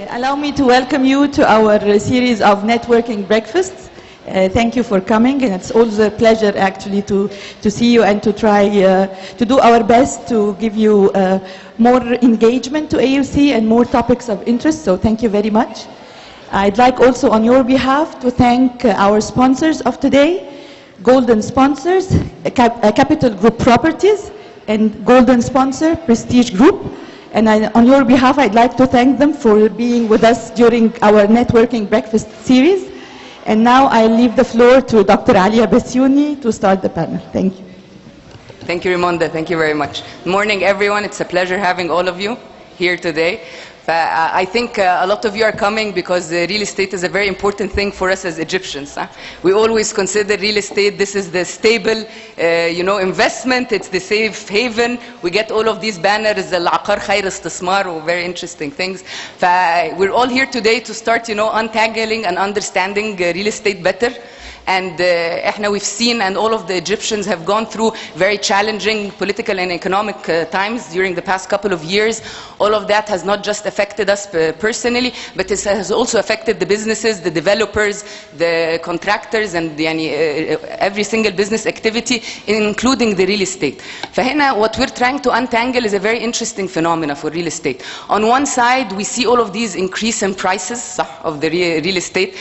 Allow me to welcome you to our series of networking breakfasts. Thank you for coming, and it's always a pleasure actually to see you and to try to do our best to give you more engagement to AUC and more topics of interest, so thank you very much. I'd like also on your behalf to thank our sponsors of today, Golden Sponsors, Capital Group Properties, and Golden Sponsor, Prestige Group. And on your behalf, I'd like to thank them for being with us during our networking breakfast series. And now I leave the floor to Dr. Aliaa Bassiouny to start the panel. Thank you. Thank you, Raimonda. Thank you very much. Good morning, everyone. It's a pleasure having all of you here today. I think a lot of you are coming because real estate is a very important thing for us as Egyptians. We always consider real estate, this is the stable investment, it's the safe haven. We get all of these banners, Al-Aqar Khair Istismar, very interesting things. We're all here today to start untangling and understanding real estate better. And we've seen, and all of the Egyptians have gone through very challenging political and economic times during the past couple of years. All of that has not just affected us personally, but it has also affected the businesses, the developers, the contractors, and every single business activity, including the real estate. فهنا what we're trying to untangle is a very interesting phenomena for real estate. On one side, we see all of these increase in prices of the real estate.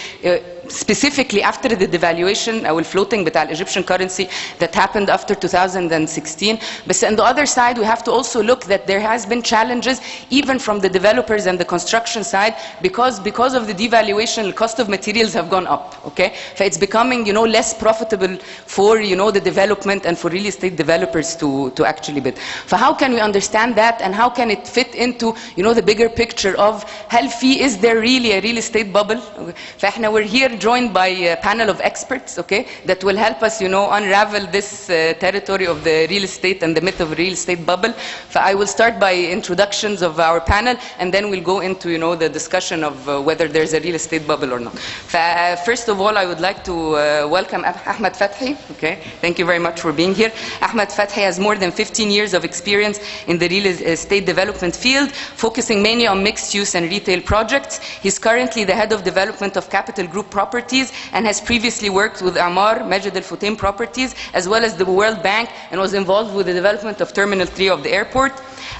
Specifically after the devaluation or floating بتاع Egyptian currency that happened after 2016. But on the other side, we have to also look that there has been challenges even from the developers and the construction side because of the devaluation, the cost of materials have gone up. Okay, so it's becoming less profitable for the development and for real estate developers to actually bid. So how can we understand that, and how can it fit into the bigger picture of is there really a real estate bubble? فاحنا we're here joined by a panel of experts, okay, that will help us, unravel this territory of the real estate and the myth of real estate bubble. So I will start by introductions of our panel, and then we'll go into, the discussion of whether there's a real estate bubble or not. First of all, I would like to welcome Ahmed Fathy. Okay, thank you very much for being here. Ahmed Fathy has more than 15 years of experience in the real estate development field, focusing mainly on mixed use and retail projects. He's currently the head of development of Capital Group Properties and has previously worked with Maged Salah El Properties as well as the World Bank, and was involved with the development of Terminal 3 of the airport.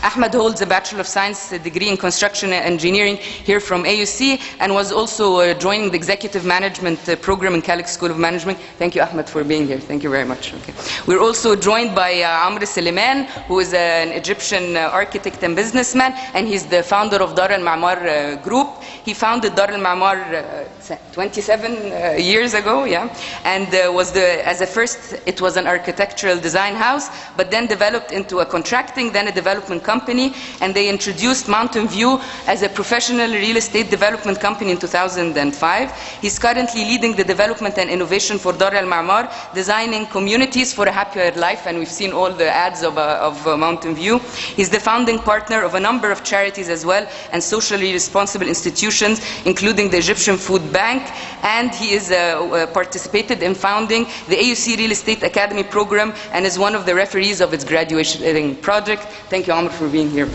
Ahmed holds a Bachelor of Science degree in Construction and Engineering here from AUC, and was also joining the Executive Management program in Calix School of Management. Thank you, Ahmed, for being here. Thank you very much. Okay. We're also joined by Amr Soliman, who is an Egyptian architect and businessman, and he's the founder of Dar Al Mimar Group. He founded Dar Al Mimar 27 years ago, and it was an architectural design house, but then developed into a contracting, then a development company, and they introduced Mountain View as a professional real estate development company in 2005. He's currently leading the development and innovation for Dar Al Mimar, designing communities for a happier life, and we've seen all the ads of Mountain View. He's the founding partner of a number of charities as well, and socially responsible institutions, including the Egyptian Food Bank, and he is participated in founding the AUC Real Estate Academy program and is one of the referees of its graduation project. Thank you, Amr, for being here.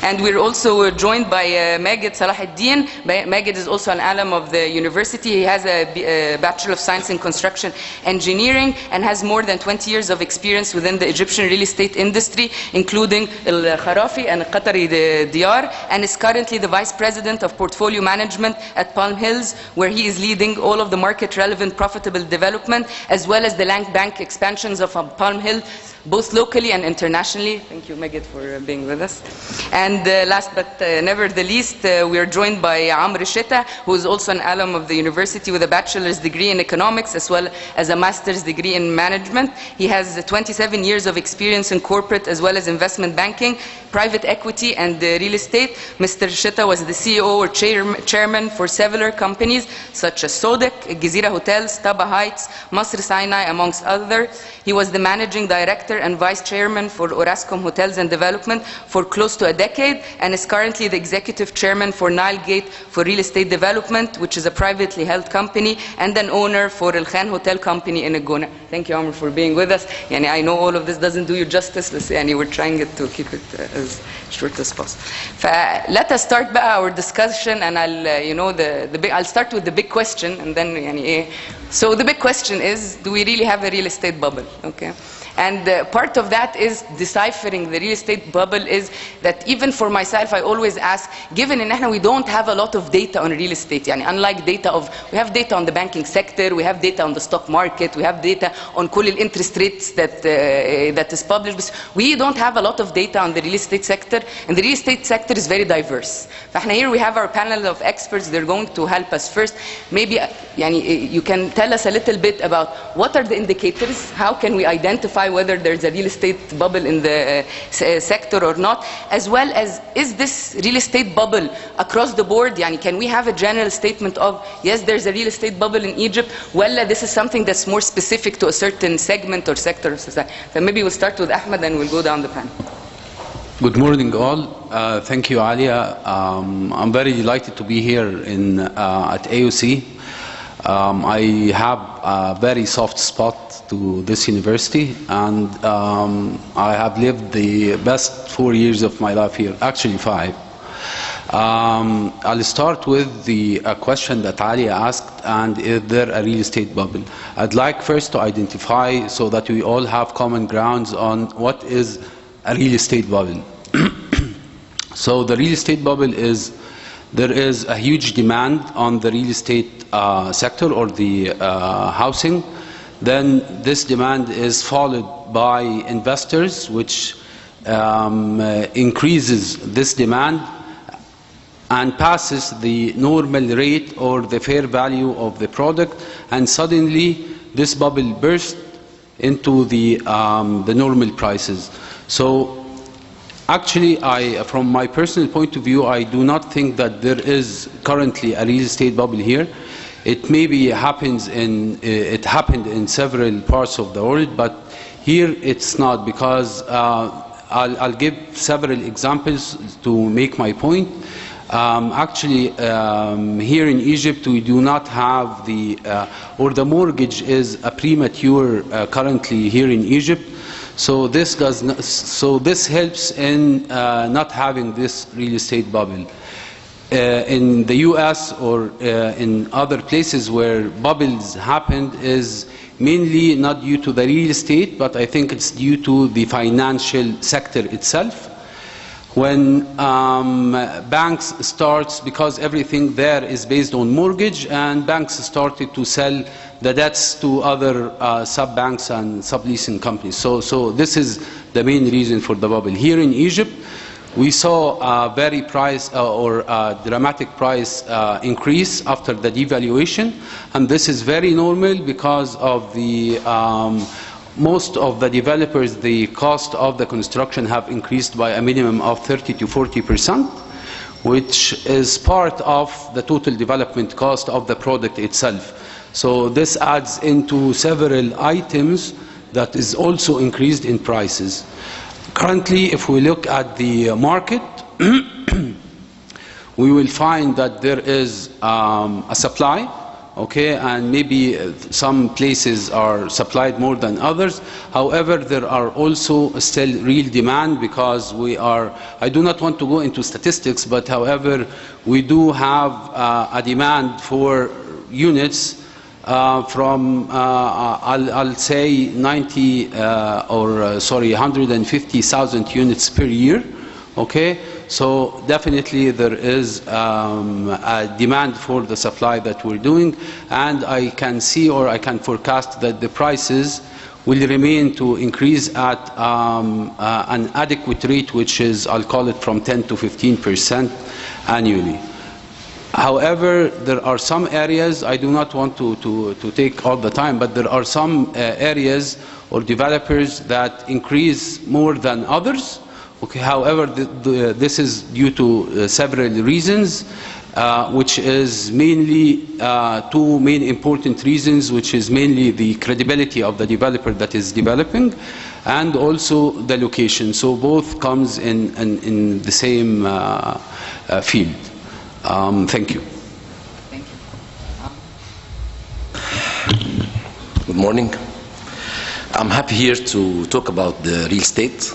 And we're also joined by Maged Salah El Sin. Maged is also an alum of the university. He has a Bachelor of Science in Construction Engineering and has more than 20 years of experience within the Egyptian real estate industry, including Al Kharafi and Qatari Diyar, and is currently the Vice President of Portfolio Management at Palm Hills, where he is leading all of the market-relevant profitable development, as well as the land bank expansions of Palm Hill, both locally and internationally. Thank you, Maged, for being with us. And last but never the least, we are joined by Amr Sheta, who is also an alum of the university with a bachelor's degree in economics as well as a master's degree in management. He has 27 years of experience in corporate as well as investment banking, private equity, and real estate. Mr. Sheta was the CEO or chairman for several companies such as Sodek, Gezira Hotels, Taba Heights, Masr Sinai, amongst others. He was the managing director and Vice Chairman for Orascom Hotels and Development for close to a decade, and is currently the Executive Chairman for Nile Gate for Real Estate Development, which is a privately held company, and an owner for El Khan Hotel Company in El Gouna. Thank you, Amr, for being with us. I know all of this doesn't do you justice, we're trying to keep it as short as possible. Let us start our discussion, and I'll start with the big question, and then so the big question is, do we really have a real estate bubble? Okay. And part of that is deciphering the real estate bubble is that even for myself, I always ask, given in we don't have a lot of data on real estate, unlike we have data on the banking sector, we have data on the stock market, we have data on all interest rates that is published, but we don't have a lot of data on the real estate sector, and the real estate sector is very diverse. Here we have our panel of experts. They're going to help us. First, maybe you can tell us a little bit about what are the indicators, how can we identify whether there's a real estate bubble in the sector or not, as well as, is this real estate bubble across the board? Can we have a general statement of, yes, there's a real estate bubble in Egypt, well, this is something that's more specific to a certain segment or sector of society? So maybe we'll start with Ahmed and we'll go down the panel. Good morning, all. Thank you, Aliaa. I'm very delighted to be here at AOC. I have a very soft spot to this university, and I have lived the best 4 years of my life here, actually 5. I'll start with the question that Aliaa asked, and is there a real estate bubble? I'd like first to identify so that we all have common grounds on what is a real estate bubble. So the real estate bubble is, there is a huge demand on the real estate sector or the housing. Then this demand is followed by investors, which increases this demand and passes the normal rate or the fair value of the product, and suddenly this bubble bursts into the normal prices. So actually, from my personal point of view, I do not think that there is currently a real estate bubble here. It maybe happens it happened in several parts of the world, but here it's not, because I'll give several examples to make my point. Actually, here in Egypt, we do not have or the mortgage is a premature currently here in Egypt. So this helps in not having this real estate bubble. In the US or in other places where bubbles happened is mainly not due to the real estate, but I think it's due to the financial sector itself. When banks starts, because everything there is based on mortgage, and banks started to sell the debts to other sub-banks and subleasing companies. So this is the main reason for the bubble. Here in Egypt, we saw a very dramatic price increase after the devaluation, and this is very normal because of the most of the developers, the cost of the construction have increased by a minimum of 30 to 40%, which is part of the total development cost of the product itself. So this adds into several items that is also increased in prices. Currently, if we look at the market, we will find that there is a supply, okay, and maybe some places are supplied more than others. However, there are also still real demand, because I do not want to go into statistics, but however, we do have a demand for units from I'll say 150,000 units per year. Okay, so definitely there is a demand for the supply that we're doing, and I can see, or I can forecast, that the prices will remain to increase at an adequate rate, which is, I'll call it, from 10 to 15% annually. However, there are some areas, I do not want to take all the time, but there are some areas or developers that increase more than others. Okay, however, this is due to several reasons, which is mainly two main important reasons, which is mainly the credibility of the developer that is developing, and also the location. So both comes in the same field. Thank you. Thank you. Good morning. I'm happy here to talk about the real estate,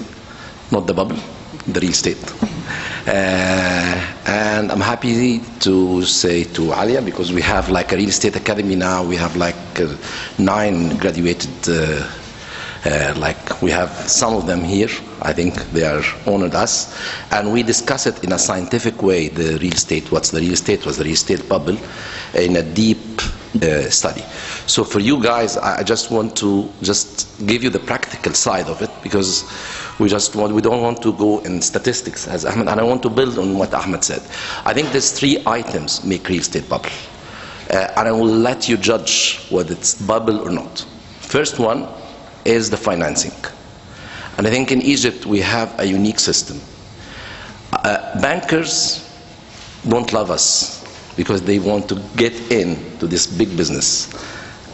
not the bubble, the real estate. And I'm happy to say to Aliaa, because we have like a real estate academy now. We have like 9 graduated, like we have some of them here. I think they are honored us. And we discuss it in a scientific way, the real estate, what's the real estate, what's the real estate bubble, in a deep study. So for you guys, I just want to just give you the practical side of it, because we don't want to go in statistics as Ahmed, and I want to build on what Ahmed said. I think there's 3 items make real estate bubble, and I will let you judge whether it's bubble or not. First one is the financing, and I think in Egypt we have a unique system. Bankers don't love us because they want to get into this big business,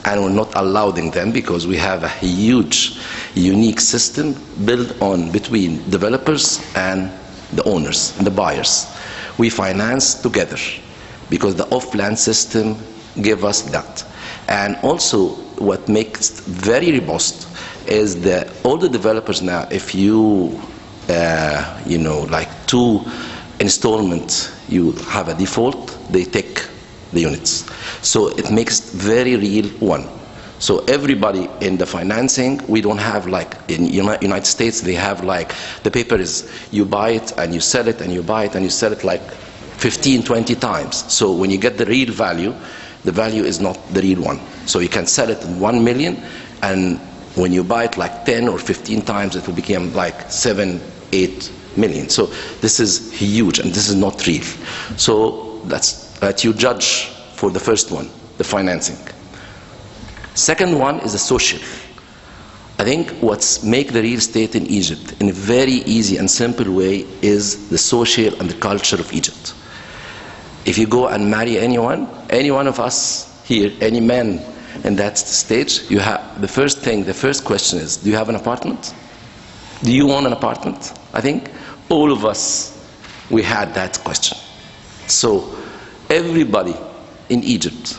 and we're not allowing them because we have a huge, unique system built on between developers and the owners and the buyers. We finance together because the off-plan system gives us that. And also what makes it very robust is that all the developers now, if you, like 2 installments, you have a default, they take the units. So it makes very real one. So everybody in the financing, we don't have like in United States, they have like, the paper is you buy it and you sell it and you buy it and you sell it like 15, 20 times. So when you get the real value, the value is not the real one. So you can sell it in 1 million, and when you buy it like 10 or 15 times, it will become like 7, 8 million. So this is huge, and this is not real. So let you judge for the first one, the financing. Second one is the social. I think what's make the real estate in Egypt in a very easy and simple way is the social and the culture of Egypt. If you go and marry anyone, any one of us here, any man in that stage, you have the first question is, do you have an apartment? Do you own an apartment? I think all of us, we had that question. So everybody in Egypt,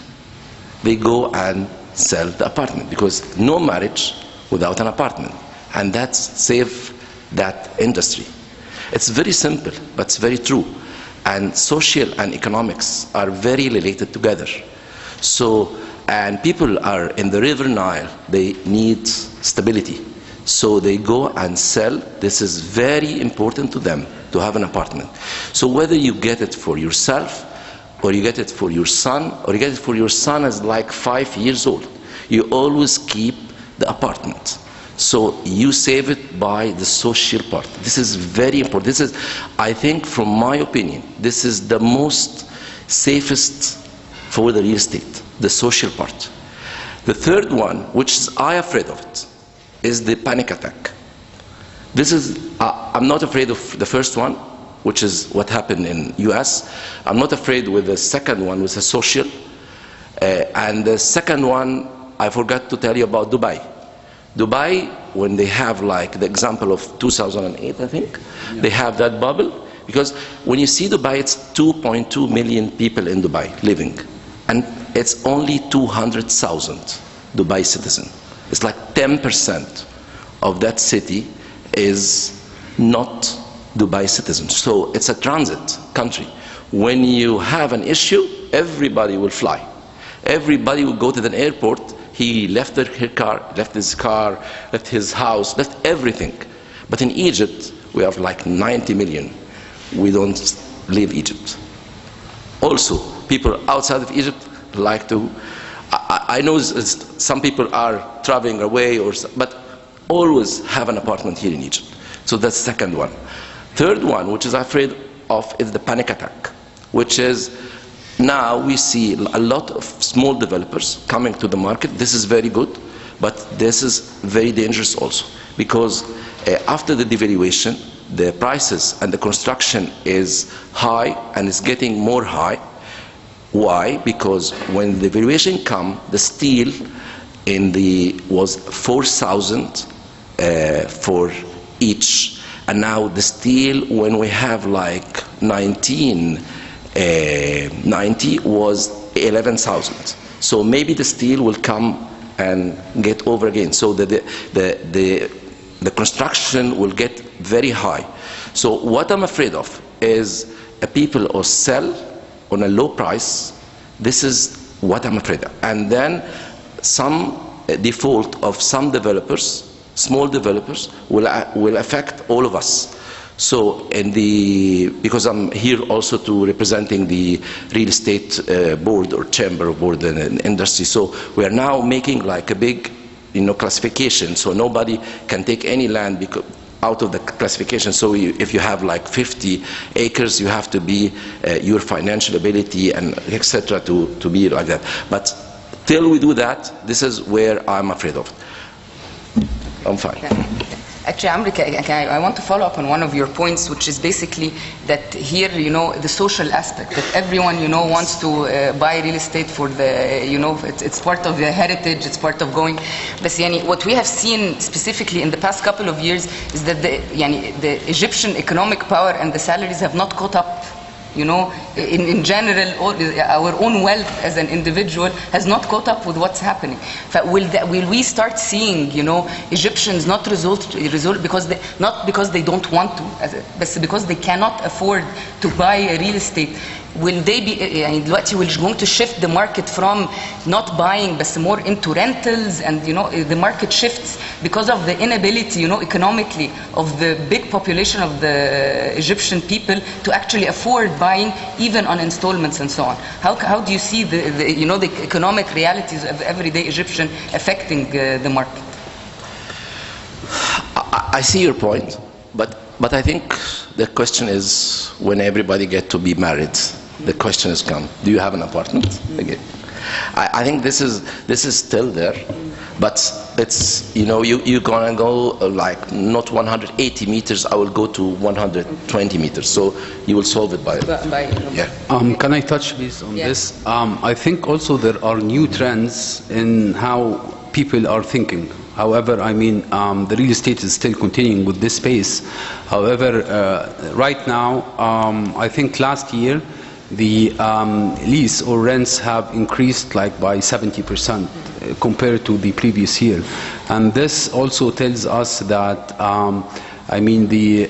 they go and sell the apartment, because no marriage without an apartment, and that's save that industry. It's very simple, but it's very true. And social and economics are very related together. So, and people are in the River Nile, they need stability. So they go and sell. This is very important to them to have an apartment. So whether you get it for yourself, or you get it for your son, or you get it for your son as like 5 years old, you always keep the apartment. So you save it by the social part. This is very important. This is, I think, from my opinion, this is the most safest for the real estate, the social part. The third one, which is I afraid of it, is the panic attack. This is, I'm not afraid of the first one, which is what happened in US. I'm not afraid with the second one, with the social. And the second one, I forgot to tell you about Dubai. Dubai, when they have like the example of 2008, I think, they have that bubble. Because when you see Dubai, it's 2.2 million people in Dubai living. And it's only 200,000 Dubai citizens. It's like 10% of that city is not Dubai citizens. So it's a transit country. When you have an issue, everybody will fly. Everybody will go to the airport. He left his car, left his house, left everything. But in Egypt, we have like 90 million. We don't leave Egypt. Also, people outside of Egypt like to, I know some people are traveling away, but always have an apartment here in Egypt. So that's the second one. Third one, which is I'm afraid of, is the panic attack, which is now we see a lot of small developers coming to the market. This is very good, but this is very dangerous also, because after the devaluation, the prices and the construction is high and is getting more high. Why? Because when the devaluation come, the steel was 4,000 for each. And now the steel, when we have like 1990, was 11,000. So maybe the steel will come and get over again. So the construction will get very high. So what I'm afraid of is people will sell on a low price. This is what I'm afraid of. And then some default of some developers, small developers, will affect all of us. So because I'm here also to representing the real estate board or chamber of board and industry, so we are now making like a big classification, so nobody can take any land out of the classification. So if you have like 50 acres, you have to be your financial ability and etc. to be like that. But till we do that, this is where I'm afraid of. I'm fine. Actually, Amr, I want to follow up on one of your points, which is basically that here, the social aspect, that everyone, wants to buy real estate for the, it's part of the heritage, it's part of going. But what we have seen specifically in the past couple of years is that the Egyptian economic power and the salaries have not caught up. In general, our own wealth as an individual has not caught up with what's happening. Will we start seeing, Egyptians not result not because they don't want to, but because they cannot afford to buy a real estate? Will they be, دلوقتي we're going to shift the market from not buying but more into rentals, and the market shifts because of the inability, economically, of the big population of the Egyptian people to actually afford buying even on installments and so on. How do you see the economic realities of everyday Egyptian affecting the market? I see your point, but I think the question is when everybody get to be married. The question is come, do you have an apartment? Again, I think this is still there, but it's you're gonna go like not 180 meters. I will go to 120 meters. So you will solve it by yeah. Can I touch base on this? I think also there are new trends in how people are thinking. However, the real estate is still continuing with this pace. However, right now, I think last year, the lease or rents have increased like by 70% compared to the previous year. And this also tells us that, the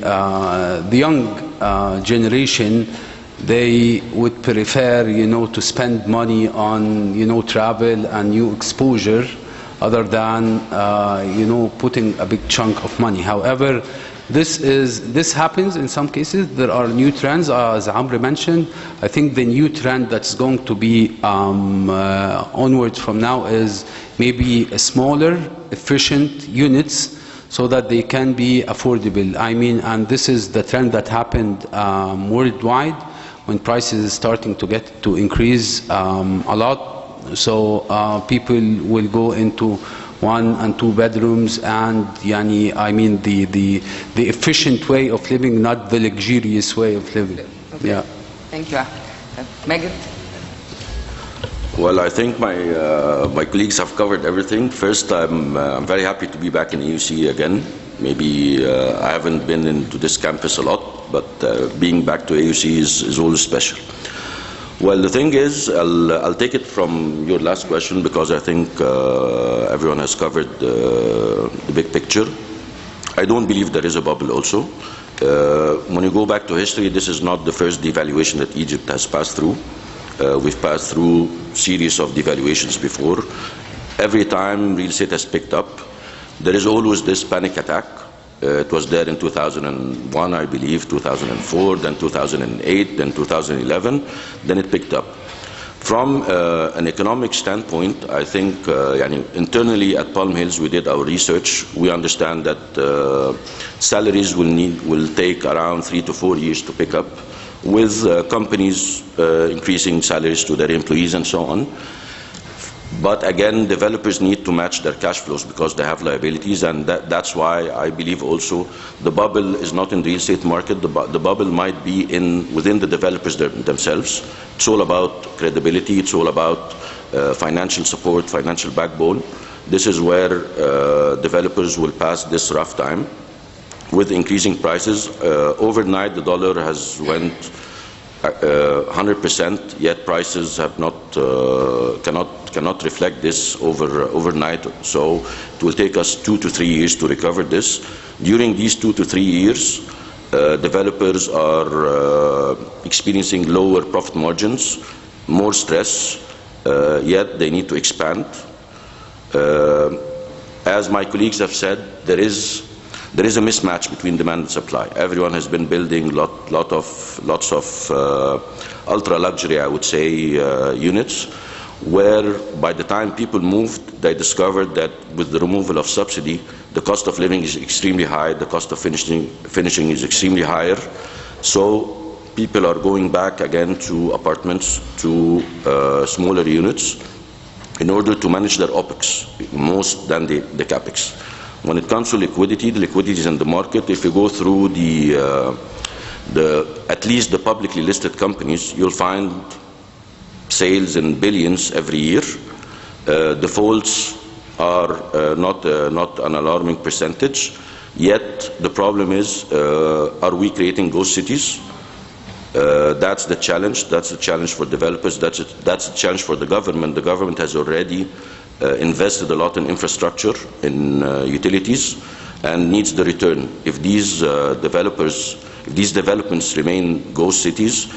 young generation, they would prefer, to spend money on, travel and new exposure other than, putting a big chunk of money. However, this happens in some cases. There are new trends, as Amr mentioned. I think the new trend that's going to be onwards from now is maybe smaller, efficient units so that they can be affordable. And this is the trend that happened worldwide when prices is starting to increase a lot. So people will go into 1 and 2 bedrooms, and the efficient way of living, not the luxurious way of living. Okay. Yeah. Thank you. Maged? Well, I think my colleagues have covered everything. First, I'm very happy to be back in AUC again. Maybe I haven't been into this campus a lot, but being back to AUC is always special. Well, the thing is, I'll take it from your last question because I think everyone has covered the big picture. I don't believe there is a bubble also. When you go back to history, this is not the first devaluation that Egypt has passed through. We've passed through a series of devaluations before. Every time real estate has picked up, there is always this panic attack. It was there in 2001, I believe, 2004, then 2008, then 2011, then it picked up. From an economic standpoint, I think internally at Palm Hills we did our research. We understand that salaries will take around 3 to 4 years to pick up, with companies increasing salaries to their employees and so on. But again, developers need to match their cash flows because they have liabilities, and that's why I believe also the bubble is not in the real estate market. The bubble might be within the developers themselves. It's all about credibility. It's all about financial support, financial backbone. this is where developers will pass this rough time with increasing prices. Overnight, the dollar has went 100%, yet prices have not cannot reflect this overnight. So it will take us 2 to 3 years to recover this. During these 2 to 3 years, developers are experiencing lower profit margins, more stress, yet they need to expand. As my colleagues have said, there is a mismatch between demand and supply. Everyone has been building lots of ultra luxury, I would say, units, where by the time people moved, they discovered that with the removal of subsidy, the cost of living is extremely high, the cost of finishing is extremely higher. So people are going back again to apartments, to smaller units, in order to manage their OPEX, most than the CAPEX. When it comes to liquidity, the liquidity is in the market. If you go through at least the publicly listed companies, you'll find sales in billions every year. Defaults are not an alarming percentage. Yet the problem is, are we creating ghost cities? That's the challenge. That's the challenge for developers. That's the challenge for the government. The government has already invested a lot in infrastructure, in utilities, and needs the return. If these developments remain ghost cities,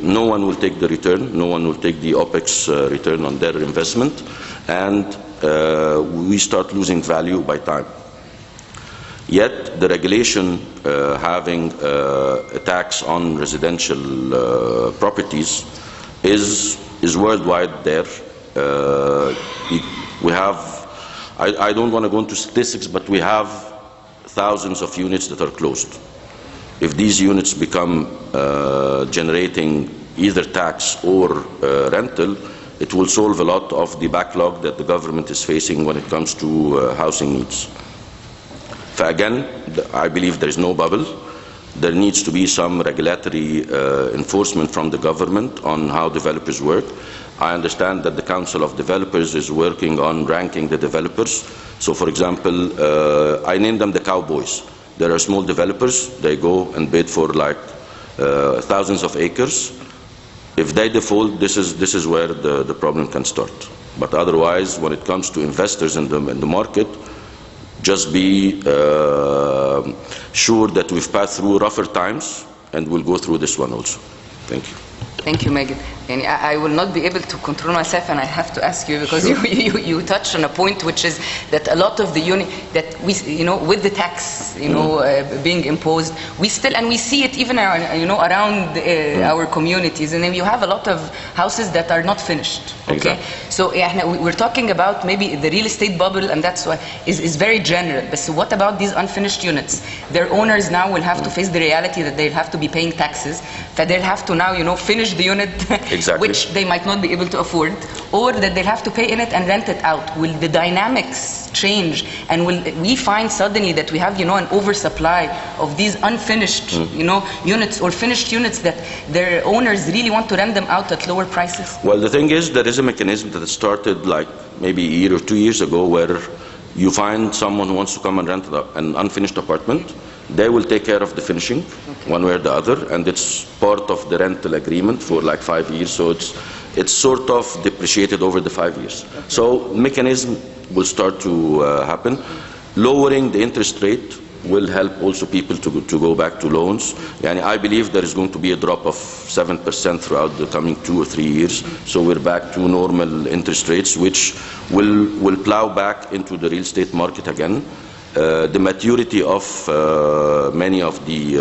no one will take the return, no one will take the OPEX return on their investment, and we start losing value by time. Yet the regulation having a tax on residential properties is worldwide there. We have, I don't want to go into statistics, but we have thousands of units that are closed. If these units become generating either tax or rental, it will solve a lot of the backlog that the government is facing when it comes to housing needs. Again, I believe there is no bubble. There needs to be some regulatory enforcement from the government on how developers work. I understand that the Council of Developers is working on ranking the developers. So, for example, I name them the cowboys. There are small developers. They go and bid for like thousands of acres. If they default, this is where the problem can start. But otherwise, when it comes to investors in the market, just be sure that we've passed through rougher times, and we'll go through this one also. Thank you. Thank you, Maged. And I will not be able to control myself, and I have to ask you, because you touched on a point, which is that a lot of the that we, with the tax, being imposed, we still, and we see it even, around our communities, and then you have a lot of houses that are not finished. Okay, exactly. So we're talking about maybe the real estate bubble, and that's why is very general. But so what about these unfinished units? Their owners now will have to face the reality that they'll have to be paying taxes, that they'll have to now, finish the unit, exactly, which they might not be able to afford, or that they'll have to pay in it and rent it out. Will the dynamics change, and will we find suddenly that we have, an oversupply of these unfinished, units or finished units that their owners really want to rent them out at lower prices? Well, the thing is, there is a mechanism that started like maybe a year or 2 years ago, where you find someone who wants to come and rent an unfinished apartment. They will take care of the finishing, okay, one way or the other, and it's part of the rental agreement for like 5 years. So it's sort of depreciated over the 5 years. Okay. So mechanism will start to happen. Lowering the interest rate will help also people to go back to loans. And I believe there is going to be a drop of 7% throughout the coming 2 or 3 years. So we're back to normal interest rates, which will plow back into the real estate market again. The maturity of many of the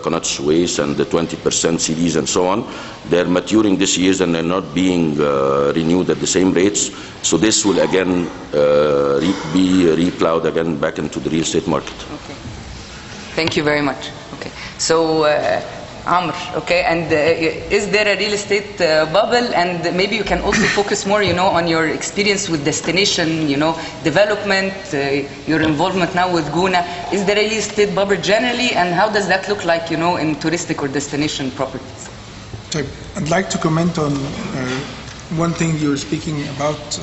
Qanat Suez and the 20% CDs and so on, they're maturing this year and they're not being renewed at the same rates. So this will again be replowed again back into the real estate market. Okay. Thank you very much. Okay. So Amr, okay, and is there a real estate bubble? And maybe you can also focus more, on your experience with destination, development, your involvement now with Gouna. Is there a real estate bubble generally, and how does that look like, in touristic or destination properties? I'd like to comment on one thing you were speaking about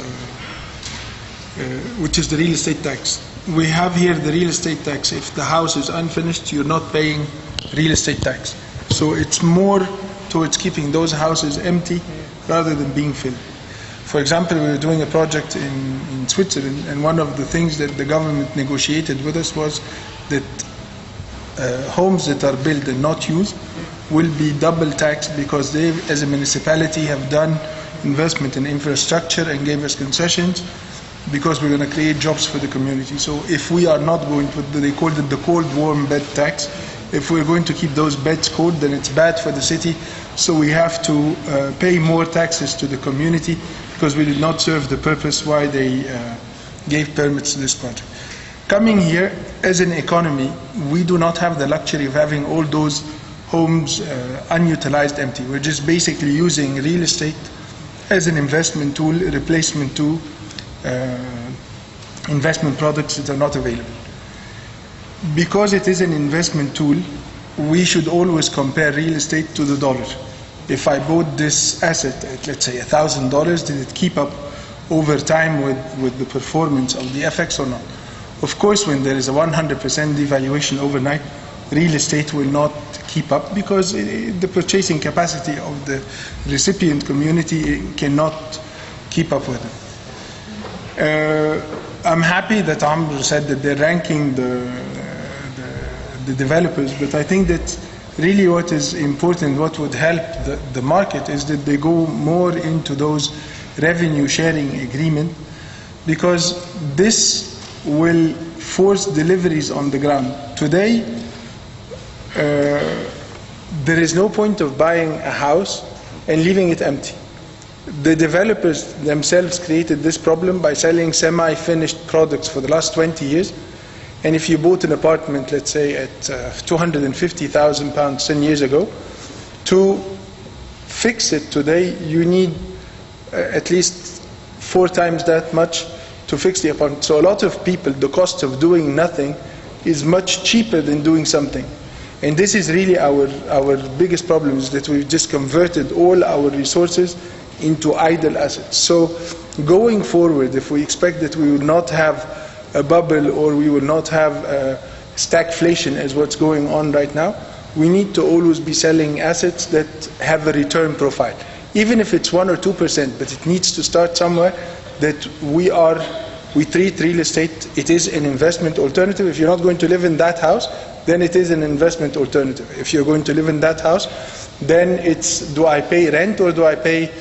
which is the real estate tax. We have here the real estate tax. If the house is unfinished, you're not paying real estate tax. So it's more towards keeping those houses empty rather than being filled. For example, we were doing a project in Switzerland, and one of the things that the government negotiated with us was that homes that are built and not used will be double taxed because they, as a municipality, have done investment in infrastructure and gave us concessions because we're going to create jobs for the community. So if we are not going to, they called it the cold warm bed tax, if we're going to keep those beds cold, then it's bad for the city. So we have to pay more taxes to the community because we did not serve the purpose why they gave permits to this project. Coming here, as an economy, we do not have the luxury of having all those homes unutilized, empty. We're just basically using real estate as an investment tool, a replacement to investment products that are not available. Because it is an investment tool, we should always compare real estate to the dollar. If I bought this asset at, let's say, $1,000, did it keep up over time with the performance of the FX or not? Of course, when there is a 100% devaluation overnight, real estate will not keep up because the purchasing capacity of the recipient community cannot keep up with it. I'm happy that Amr said that they're ranking the developers, but I think that really what is important, what would help the market is that they go more into those revenue sharing agreements, because this will force deliveries on the ground. Today, there is no point of buying a house and leaving it empty. The developers themselves created this problem by selling semi-finished products for the last 20 years. And if you bought an apartment, let's say at £250,000 10 years ago, to fix it today, you need at least 4 times that much to fix the apartment. So a lot of people, the cost of doing nothing is much cheaper than doing something. And this is really our biggest problem, is that we've just converted all our resources into idle assets. So going forward, if we expect that we will not have a bubble or we will not have stagflation as what's going on right now, we need to always be selling assets that have a return profile. Even if it's 1 or 2%, but it needs to start somewhere, that we treat real estate, it is an investment alternative. If you're not going to live in that house, then it is an investment alternative. If you're going to live in that house, then it's, do I pay rent or do I pay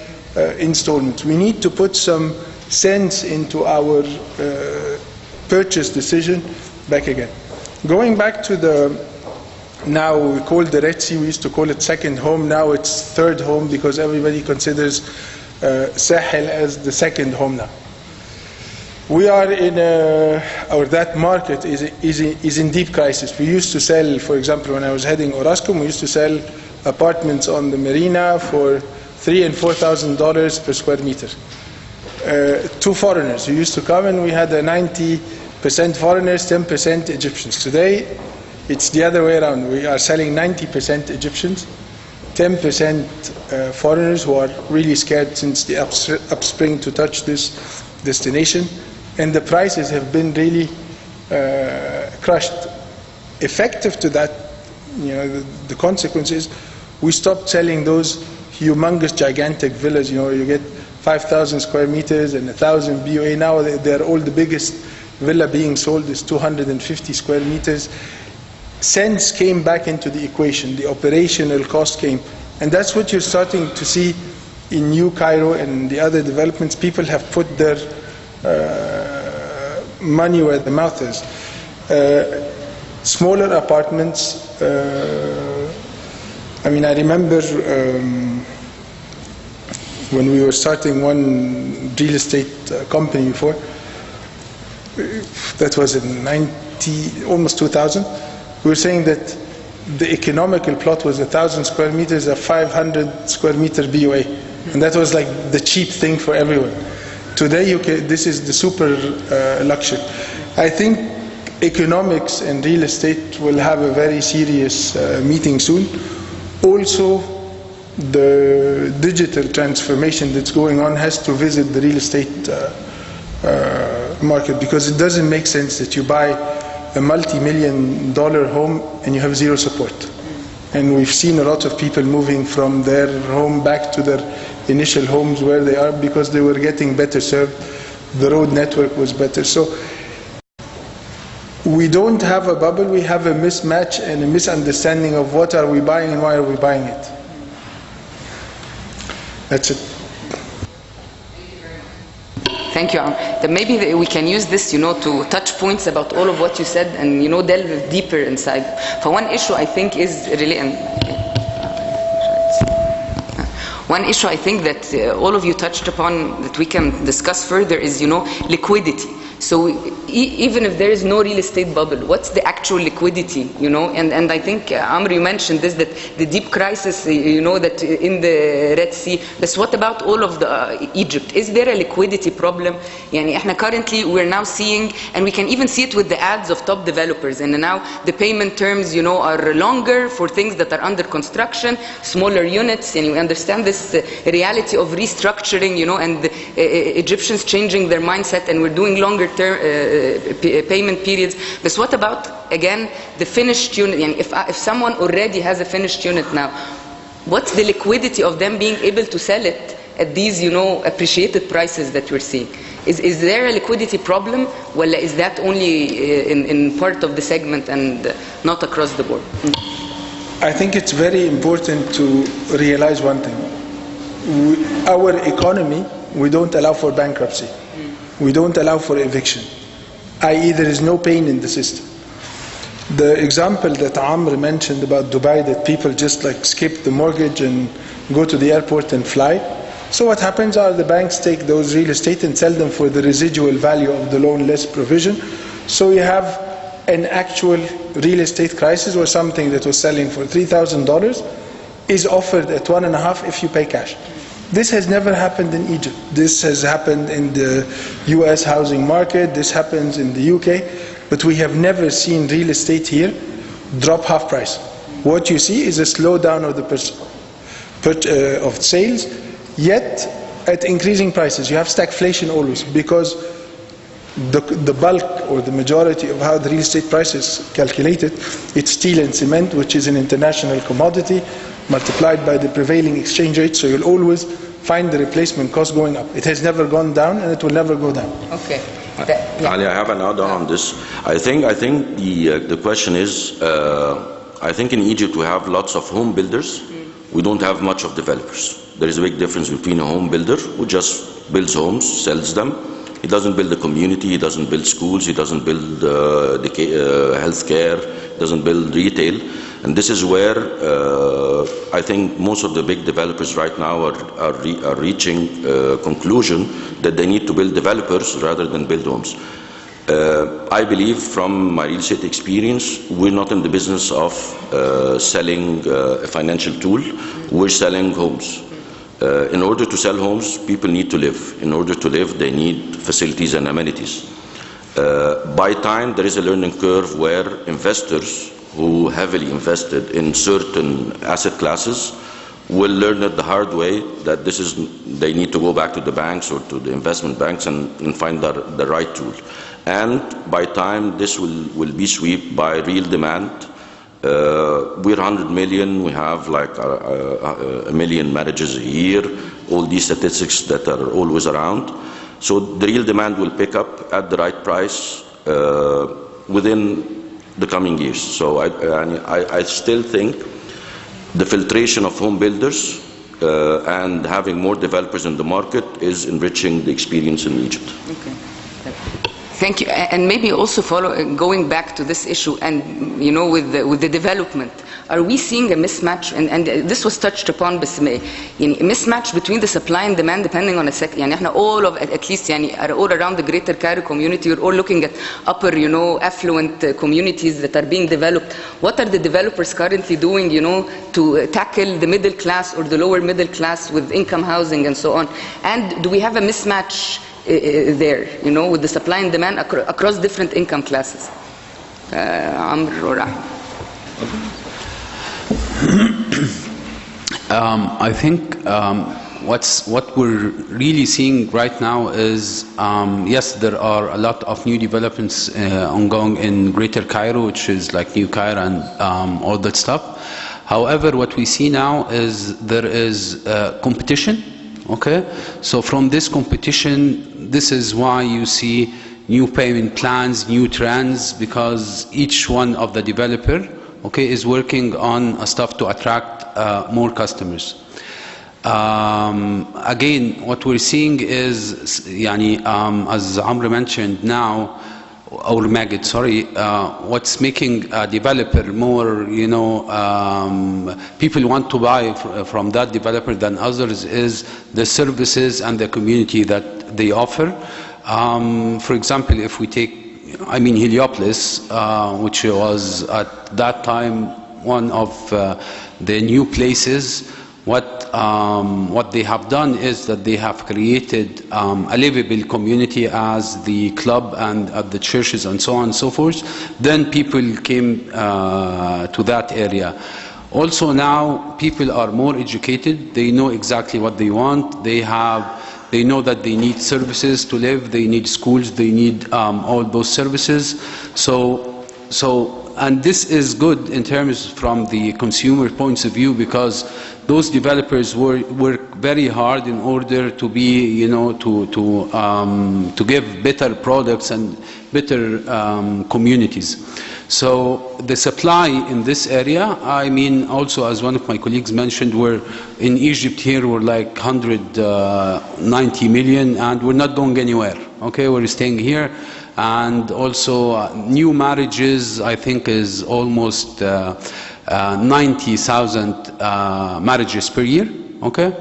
installments? We need to put some sense into our purchase decision back again. Going back to now we call the Red Sea, we used to call it second home, now it's third home because everybody considers Sahel as the second home now. We are in or that market is in deep crisis. We used to sell, for example, when I was heading Orascom, we used to sell apartments on the marina for $3,000 and $4,000 per square meter. To foreigners who used to come, and we had a 90% foreigners, 10% Egyptians. Today, it's the other way around. We are selling 90% Egyptians, 10% foreigners who are really scared since the upspring to touch this destination. And the prices have been really crushed. Effective to that, the consequences, we stopped selling those humongous, gigantic villas. You get 5,000 square meters and 1,000 BOA. Now they're all the biggest villa being sold is 250 square meters. Sense came back into the equation. The operational cost came. And that's what you're starting to see in New Cairo and the other developments. People have put their money where the mouth is. Smaller apartments. I remember when we were starting one real estate company before, that was in almost 2000, we were saying that the economical plot was 1,000 square meters, a 500 square meter BOA. And that was like the cheap thing for everyone. Today, this is the super luxury. I think economics and real estate will have a very serious meeting soon. Also, the digital transformation that's going on has to visit the real estate market, because it doesn't make sense that you buy a multi-million-dollar home and you have zero support. And we've seen a lot of people moving from their home back to their initial homes where they are because they were getting better served. The road network was better. So we don't have a bubble, we have a mismatch and a misunderstanding of what are we buying and why are we buying it. That's it. Thank you, Amr. Then maybe we can use this, to touch points about all of what you said and, delve deeper inside. For one issue, I think is really, one issue I think that all of you touched upon that we can discuss further is, liquidity. So even if there is no real estate bubble, what's the actual liquidity, And I think, Amr, you mentioned this, that the deep crisis, that in the Red Sea, but what about all of Egypt? Is there a liquidity problem? Currently, we're now seeing, and we can even see it with the ads of top developers, and now the payment terms, are longer for things that are under construction, smaller units, and we understand this reality of restructuring, and Egyptians changing their mindset, and we're doing longer term payment periods. But what about, again, the finished unit? If someone already has a finished unit now, what's the liquidity of them being able to sell it at these, appreciated prices that we're seeing? Is there a liquidity problem, or is that only in part of the segment and not across the board? I think it's very important to realize one thing. Our economy, we don't allow for bankruptcy. We don't allow for eviction, i.e. there is no pain in the system. The example that Amr mentioned about Dubai, that people just skip the mortgage and go to the airport and fly. So what happens are the banks take those real estate and sell them for the residual value of the loan less provision. So you have an actual real estate crisis where something that was selling for $3,000 is offered at 1.5 if you pay cash. This has never happened in Egypt. This has happened in the US housing market. This happens in the UK. But we have never seen real estate here drop half price. What you see is a slowdown of the of sales, yet at increasing prices. You have stagflation always, because the bulk or the majority of how the real estate price is calculated, it's steel and cement, which is an international commodity, multiplied by the prevailing exchange rate, so you'll always find the replacement cost going up. It has never gone down, and it will never go down. Okay. Ali, I have an add-on on this. I think the question is, I think in Egypt we have lots of home builders. We don't have much of developers. There is a big difference between a home builder who just builds homes, sells them. He doesn't build a community, he doesn't build schools, he doesn't build healthcare, he doesn't build retail. And this is where I think most of the big developers right now are reaching conclusion that they need to build developers rather than build homes. I believe from my real estate experience, we're not in the business of selling a financial tool, we're selling homes. In order to sell homes, people need to live. In order to live, they need facilities and amenities. By time, there is a learning curve where investors who heavily invested in certain asset classes will learn it the hard way that they need to go back to the banks or to the investment banks and find the right tool. And by time, this will be swept by real demand. We're 100 million, we have like a million marriages a year, all these statistics that are always around. So the real demand will pick up at the right price within the coming years. So I still think the filtration of home builders and having more developers in the market is enriching the experience in Egypt. Okay. Thank you. And maybe also going back to this issue and, with the development, are we seeing a mismatch? And this was touched upon, but a mismatch between the supply and demand depending on a sector. All of, at least, all around the greater Cairo community, we're all looking at upper, affluent communities that are being developed. What are the developers currently doing, to tackle the middle class or the lower middle class with income housing and so on? And do we have a mismatch there, with the supply and demand across different income classes? Amr or Ahmed? I think what we're really seeing right now is, yes, there are a lot of new developments ongoing in Greater Cairo, which is like New Cairo and all that stuff. However, what we see now is there is competition. Okay, so from this competition, this is why you see new payment plans, new trends, because each one of the developer, okay, is working on stuff to attract more customers. Again, what we're seeing is, as Amr mentioned now, or Maged, sorry, what's making a developer more, people want to buy from that developer than others is the services and the community that they offer. For example, if we take, Heliopolis, which was at that time one of the new places, what they have done is that they have created a livable community as the club and at the churches and so on and so forth. Then people came to that area. Also now people are more educated. They know exactly what they want. They know that they need services to live. They need schools. They need all those services. And this is good in terms from the consumer points of view, because those developers work very hard in order to be, to give better products and better communities. So the supply in this area, also as one of my colleagues mentioned, we're in Egypt here, we're like 190 million, and we're not going anywhere. Okay, we're staying here. And also new marriages, I think, is almost 90,000 marriages per year. Okay,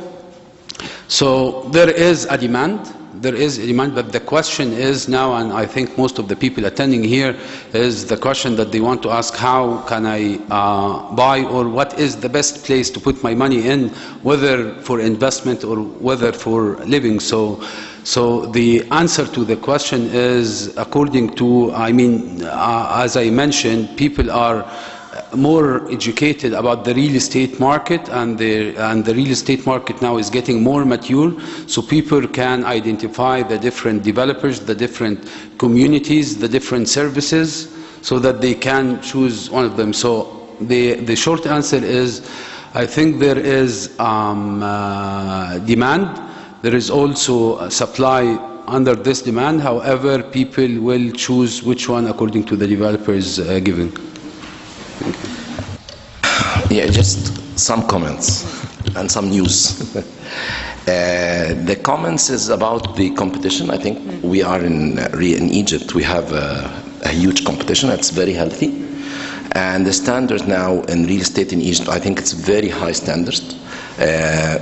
so there is a demand. There is a demand, but the question is now, and I think most of the people attending here, is the question that they want to ask: how can I buy, or what is the best place to put my money in, whether for investment or whether for living? So the answer to the question is, according to, as I mentioned, people are more educated about the real estate market, and the real estate market now is getting more mature, so people can identify the different developers, the different communities, the different services, so that they can choose one of them. So the short answer is, I think there is demand. There is also supply under this demand. However, people will choose which one according to the developers giving. Yeah, just some comments and some news. The comments is about the competition. I think we are in Egypt. We have a huge competition. It's very healthy. And the standard now in real estate in Egypt, I think it's very high standards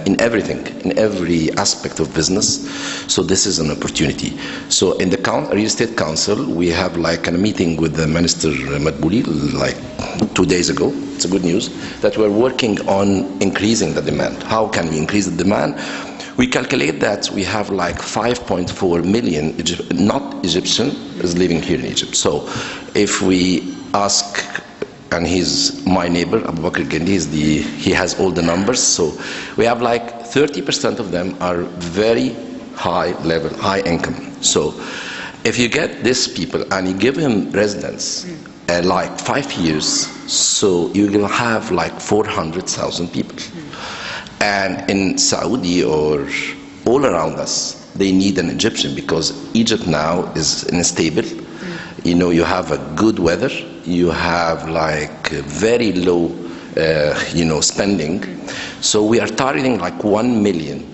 in everything, in every aspect of business. So this is an opportunity. So in the Real Estate Council, we have like a meeting with the Minister Madbouli like 2 days ago. It's a good news that we're working on increasing the demand. How can we increase the demand? We calculate that we have like 5.4 million not Egyptian is living here in Egypt. So if we ask, and he's my neighbor, Abu Bakr Gendi, he has all the numbers. So we have like 30% of them are very high level, high income. So if you get these people and you give them residence like 5 years, so you will have like 400,000 people. And in Saudi or all around us, they need an Egyptian, because Egypt now is unstable. You have a good weather, you have like very low, spending. So we are targeting like 1 million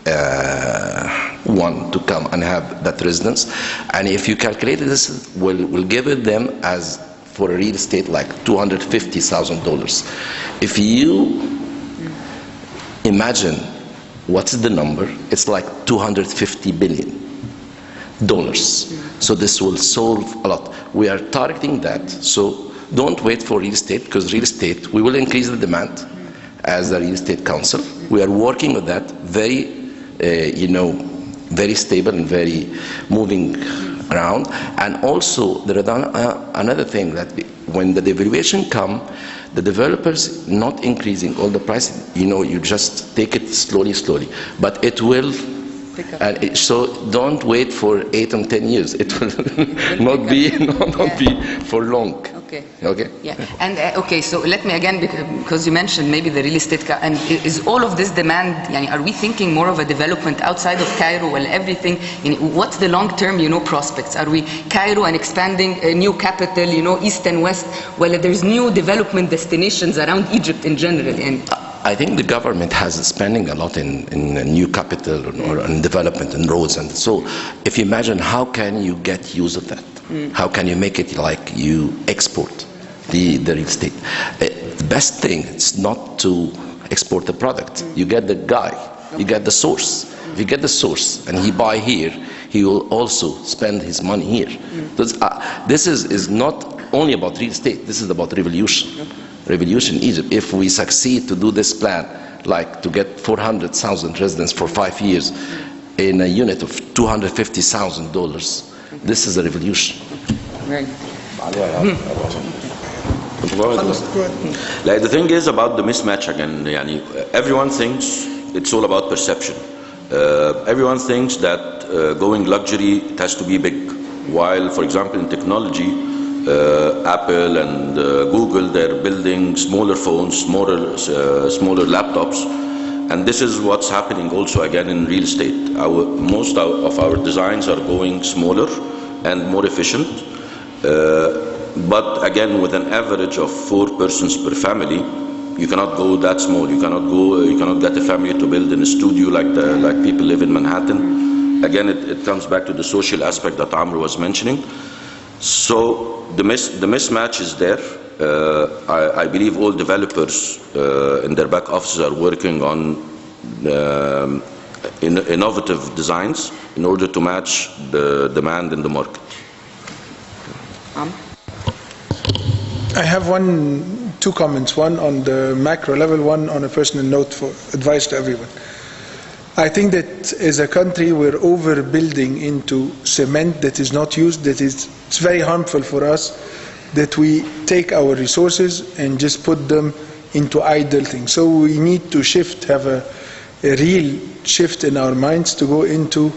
to come and have that residence. And if you calculate this, we'll give it them as for a real estate like $250,000. If you imagine what's the number, it's like $250 billion. So this will solve a lot. We are targeting that. So don't wait for real estate, because real estate, we will increase the demand as the Real Estate Council. We are working with that very, very stable and very moving around. And also there is another thing that when the devaluation come, the developers not increasing all the price, you just take it slowly, but it will. And so don't wait for 8 and 10 years. It will not be for long. Okay. Okay. Yeah. And okay. So let me again, because you mentioned maybe the real estate. And is all of this demand? Are we thinking more of a development outside of Cairo? Well, everything. What's the long-term, prospects? Are we Cairo and expanding a new capital? East and west. Well, there's new development destinations around Egypt in general. And I think the government has spending a lot in new capital or in development and roads, and so if you imagine how can you get use of that? How can you make it like you export the real estate? The best thing is not to export the product. You get the guy, you get the source. If you get the source and he buy here, he will also spend his money here. This is not only about real estate, this is about revolution. Revolution in Egypt. If we succeed to do this plan, like to get 400,000 residents for 5 years in a unit of $250,000, this is a revolution. Like the thing is about the mismatch again. Everyone thinks it's all about perception. Everyone thinks that going luxury it has to be big. While, for example, in technology, Apple and Google, they're building smaller phones, smaller laptops, and this is what's happening also again in real estate. Most of our designs are going smaller and more efficient, but again with an average of 4 persons per family. You cannot go that small. You cannot get a family to build in a studio like people live in Manhattan. Again, it comes back to the social aspect that Amr was mentioning. So the mismatch is there. I believe all developers in their back offices are working on innovative designs in order to match the demand in the market. I have two comments, one on the macro level, one on a personal note for advice to everyone. I think that as a country we're overbuilding into cement that is not used, it's very harmful for us that we take our resources and just put them into idle things. So we need to have a real shift in our minds to go into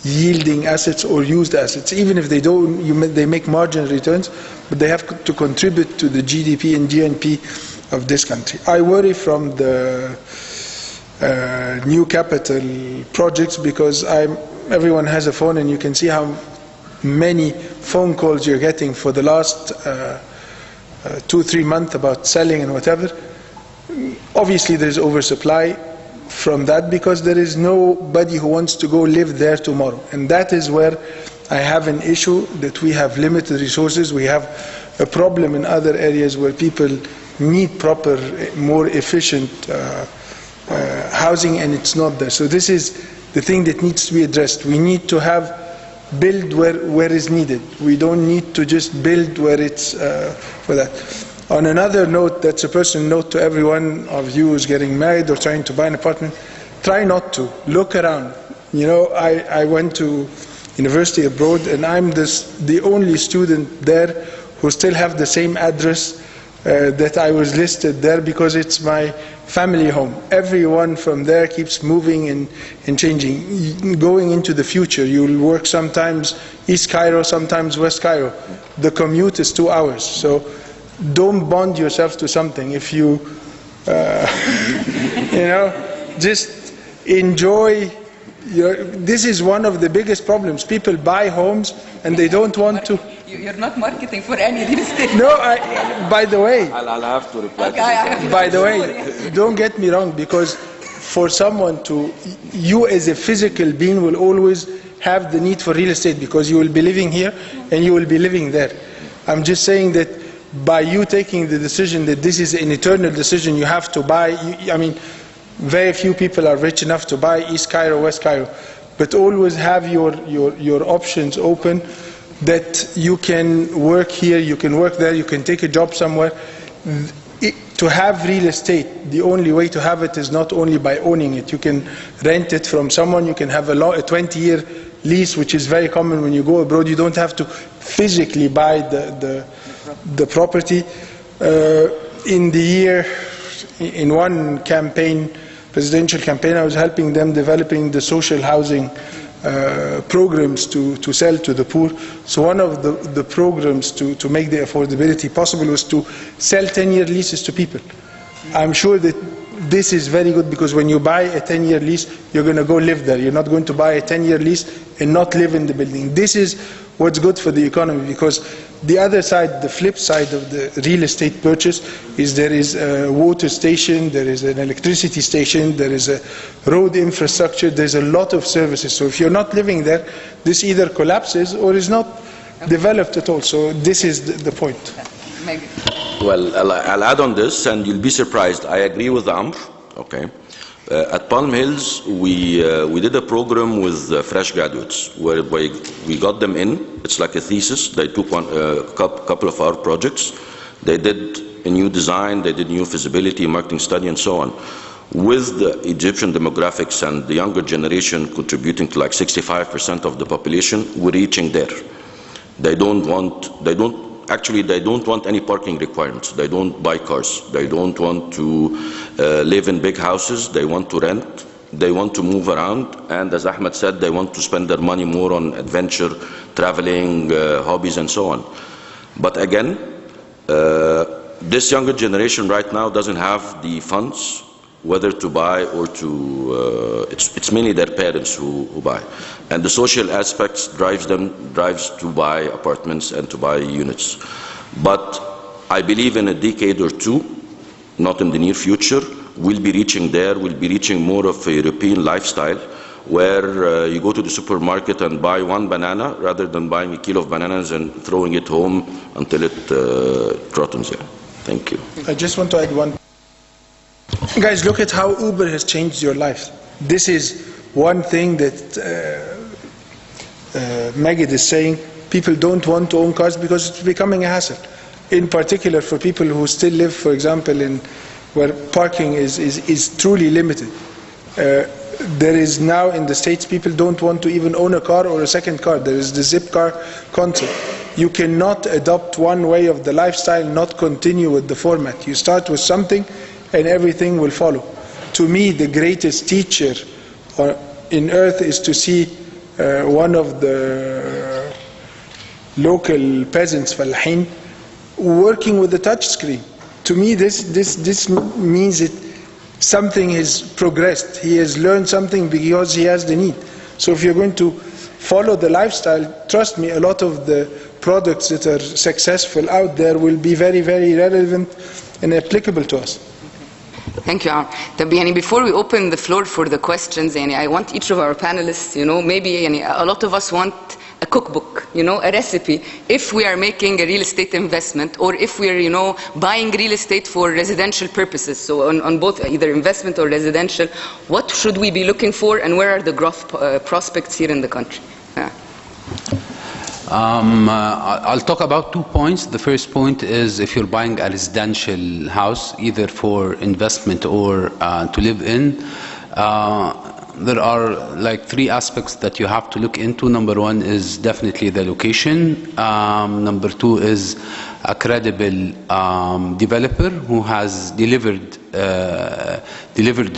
yielding assets or used assets, even if they make marginal returns, but they have to contribute to the GDP and GNP of this country. I worry from the new capital projects because everyone has a phone and you can see how many phone calls you're getting for the last 2-3 months about selling and whatever. Obviously there's oversupply from that because there is nobody who wants to go live there tomorrow, and that is where I have an issue, that we have limited resources. We have a problem in other areas where people need proper, more efficient housing, and it's not there. So this is the thing that needs to be addressed. We need to build where is needed. We don't need to just build where it's for that. On another note, that's a personal note to everyone of you who's getting married or trying to buy an apartment, try not to. Look around. I went to university abroad and I'm the only student there who still have the same address that I was listed there because it's my family home. Everyone from there keeps moving and changing. Going into the future, you'll work sometimes East Cairo, sometimes West Cairo. The commute is 2 hours. So don't bond yourself to something. If you, just enjoy. This is one of the biggest problems. People buy homes and they don't want to. You're not marketing for any real estate. No, by the way. I'll have to reply to that. By the way, don't get me wrong, because for someone you as a physical being will always have the need for real estate because you will be living here and you will be living there. I'm just saying that by you taking the decision that this is an eternal decision, you have to buy. Very few people are rich enough to buy East Cairo, West Cairo, but always have your options open, that you can work here, you can work there, you can take a job somewhere. to have real estate, the only way to have it is not only by owning it. You can rent it from someone, you can have a 20-year lease, which is very common when you go abroad. You don't have to physically buy the property. In one campaign, presidential campaign, I was helping them developing the social housing programs to sell to the poor. So one of the programs to make the affordability possible was to sell 10-year leases to people. I'm sure that this is very good, because when you buy a 10-year lease, you're going to go live there. You're not going to buy a 10-year lease and not live in the building. This is what's good for the economy, because the other side, the flip side of the real estate purchase, is there is a water station, there is an electricity station, there is a road infrastructure, there's a lot of services. So if you're not living there, this either collapses or is not developed at all. So this is the point. Well, I'll add on this, and you'll be surprised. I agree with Amr. Okay. At Palm Hills, we did a program with fresh graduates, where we got them in. It's like a thesis. They took a couple of our projects. They did a new design, they did new feasibility, marketing study, and so on. With the Egyptian demographics and the younger generation contributing to like 65% of the population, we're reaching there. They don't want any parking requirements. They don't buy cars. They don't want to live in big houses. They want to rent. They want to move around. And as Ahmed said, they want to spend their money more on adventure, traveling, hobbies, and so on. But again, this younger generation right now doesn't have the funds whether to buy or to, it's mainly their parents who buy. And the social aspects drives to buy apartments and to buy units. But I believe in a decade or two, not in the near future, we'll be reaching there, we'll be reaching more of a European lifestyle, where you go to the supermarket and buy one banana rather than buying a kilo of bananas and throwing it home until it rottens. Thank you. I just want to add one. Guys, look at how Uber has changed your life. This is one thing that Maged is saying. People don't want to own cars because it's becoming a hassle. In particular for people who still live, for example, in where parking is truly limited. There is now in the States, people don't want to even own a car or a second car. There is the zip car concept. You cannot adopt one way of the lifestyle, not continue with the format. You start with something and everything will follow. To me, the greatest teacher in earth is to see one of the local peasants, Falahin, working with the touch screen. To me, this means that something has progressed. He has learned something because he has the need. So if you're going to follow the lifestyle, trust me, a lot of the products that are successful out there will be very, very relevant and applicable to us. Thank you, Amr. Before we open the floor for the questions, I want each of our panelists, maybe a lot of us want a cookbook, a recipe. If we are making a real estate investment, or if we are, buying real estate for residential purposes, so on both either investment or residential, what should we be looking for, and where are the growth prospects here in the country? Yeah. I'll talk about 2 points. The first point is if you're buying a residential house, either for investment or to live in, there are like 3 aspects that you have to look into. Number 1 is definitely the location. Number 2 is a credible developer who has delivered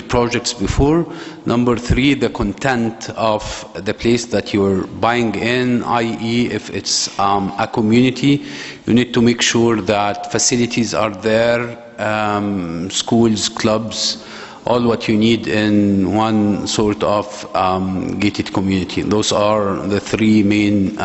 projects before. Number 3, the content of the place that you're buying in, i.e. if it's a community, you need to make sure that facilities are there, schools, clubs, all what you need in one sort of gated community. Those are the 3 main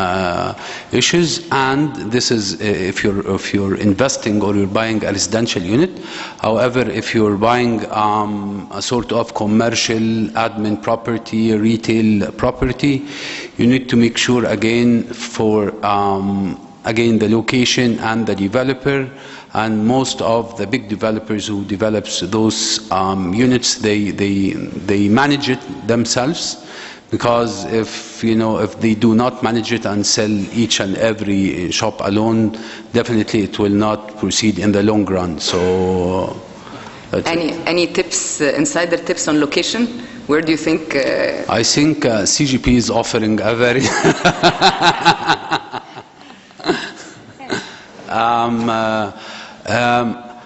issues. And this is if you're investing or you're buying a residential unit. However, if you're buying a sort of commercial admin property, retail property, you need to make sure again for again the location and the developer. And most of the big developers who develops those units, they manage it themselves, Because if they do not manage it and sell each and every shop alone, definitely it will not proceed in the long run. So, any tips, insider tips on location? Where do you think? I think CGP is offering a very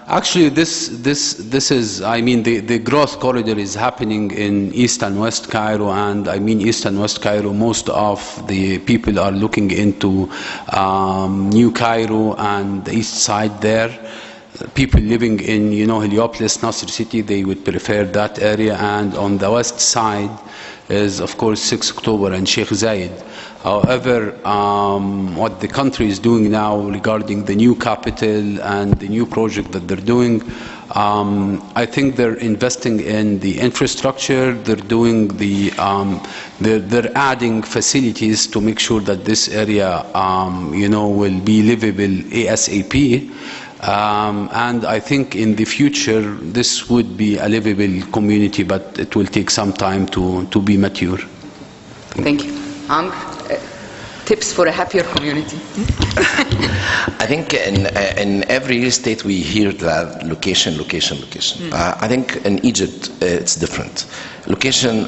actually, this is, I mean, the growth corridor is happening in East and West Cairo, and I mean East and West Cairo, most of the people are looking into New Cairo and the east side there. People living in, Heliopolis, Nasser City, they would prefer that area, and on the west side is, of course, 6 October and Sheikh Zayed. However, what the country is doing now regarding the new capital and the new project that they're doing, I think they're investing in the infrastructure. They're doing they're adding facilities to make sure that this area, will be livable ASAP. And I think in the future this would be a livable community, but it will take some time to be mature. Thank you. Amr, tips for a happier community? I think in every state we hear that location. I think in Egypt it's different. Location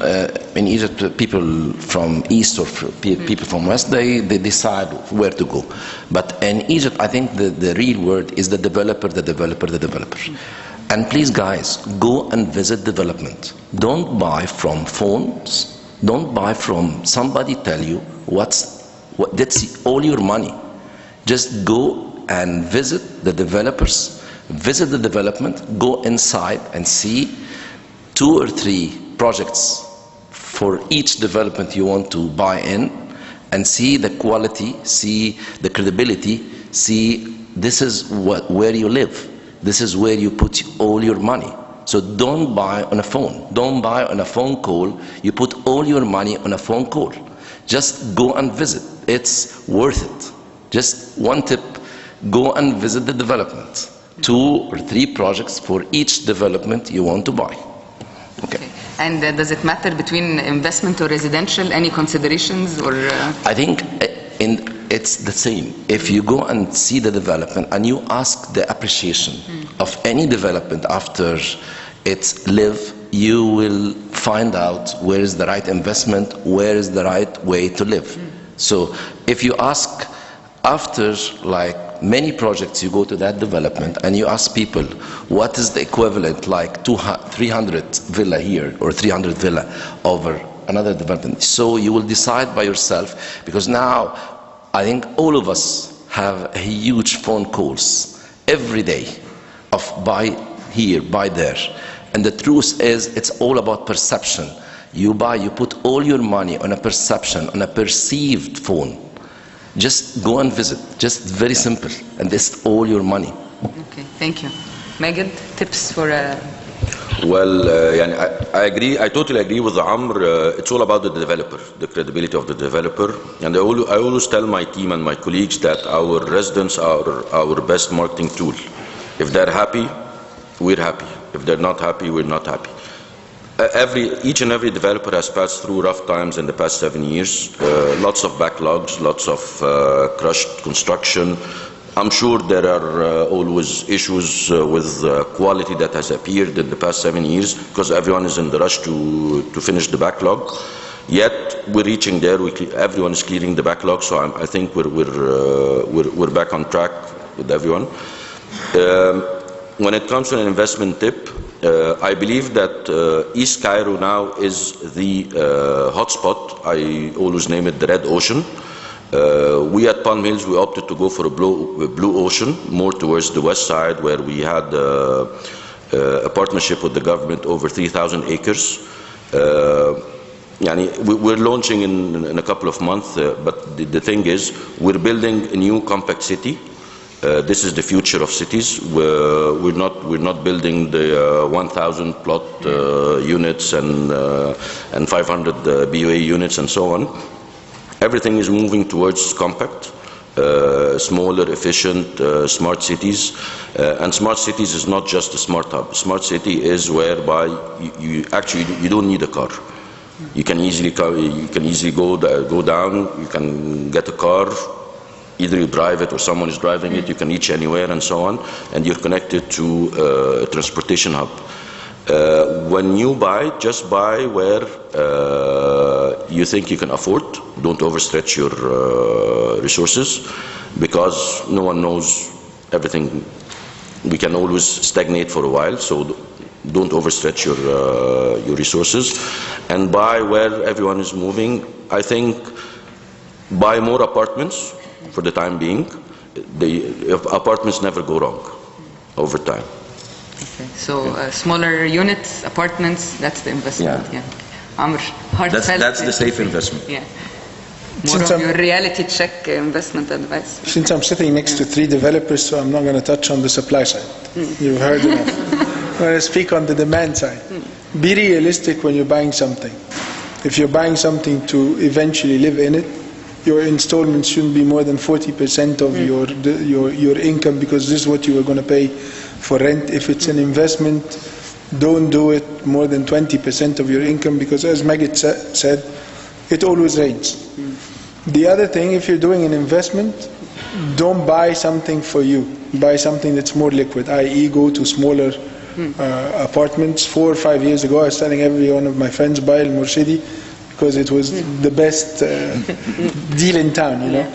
in Egypt, people from east or people from west, they decide where to go. But in Egypt, I think the real word is the developer. And please, guys, go and visit development. Don't buy from phones. Don't buy from somebody tell you that's all your money. Just go and visit the developers, visit the development, go inside and see 2 or 3 projects for each development you want to buy in, and see the quality, see the credibility, see this is where you live. This is where you put all your money. So don't buy on a phone. Don't buy on a phone call. You put all your money on a phone call. Just go and visit. It's worth it. Just one tip, go and visit the development. 2 or 3 projects for each development you want to buy. Okay. And does it matter between investment or residential? Any considerations? Or I think it's the same. If you go and see the development and you ask the appreciation of any development after it's live, you will find out where is the right investment, where is the right way to live. So if you ask after like many projects, you go to that development and you ask people what is the equivalent, like 300 villa here or 300 villa over another development. So you will decide by yourself, because now I think all of us have huge phone calls every day of buy here, buy there. And the truth is, it's all about perception. You put all your money on a perception, on a perceived phone. Just go and visit, just very simple, and that's all your money. Okay, thank you. Maged, tips for Well, I agree. I totally agree with Amr. It's all about the developer, the credibility of the developer. And I always tell my team and my colleagues that our residents are our best marketing tool. If they're happy, we're happy. If they're not happy, we're not happy. Each and every developer has passed through rough times in the past 7 years. Lots of backlogs, lots of crushed construction. I'm sure there are always issues with quality that has appeared in the past 7 years, because everyone is in the rush to finish the backlog. Yet we're reaching there. Everyone is clearing the backlog, so I think we're back on track with everyone. When it comes to an investment tip, I believe that East Cairo now is the hotspot. I always name it the Red Ocean. We at Palm Hills, we opted to go for a blue ocean, more towards the west side, where we had a partnership with the government over 3,000 acres. We're launching in a couple of months, but the thing is, we're building a new compact city. This is the future of cities. We're not building the 1,000 plot units and 500 BOA units and so on. Everything is moving towards compact, smaller, efficient, smart cities. And smart cities is not just a smart hub. Smart city is whereby you don't need a car. You can easily go down. You can get a car. Either you drive it or someone is driving it. You can reach anywhere and so on, and you're connected to a transportation hub. When you buy, just buy where you think you can afford. Don't overstretch your resources, because no one knows everything. We can always stagnate for a while, so don't overstretch your resources, and buy where everyone is moving. I think buy more apartments for the time being. The apartments never go wrong over time. Okay. So smaller units, apartments, that's the investment. Yeah. Amr, that's the safe investment. Yeah. More of your reality check investment advice. Since I'm sitting next to 3 developers, so I'm not going to touch on the supply side. You've heard enough. I'm going to speak on the demand side. Be realistic when you're buying something. If you're buying something to eventually live in it, your installments shouldn't be more than 40% of your income, because this is what you are going to pay for rent. If it's an investment, don't do it more than 20% of your income, because as Maged said, it always rains. The other thing, if you're doing an investment, don't buy something for you. Buy something that's more liquid, i.e. go to smaller apartments. 4 or 5 years ago, I was telling every one of my friends, buy Al Murshidi, because it was the best deal in town, you know.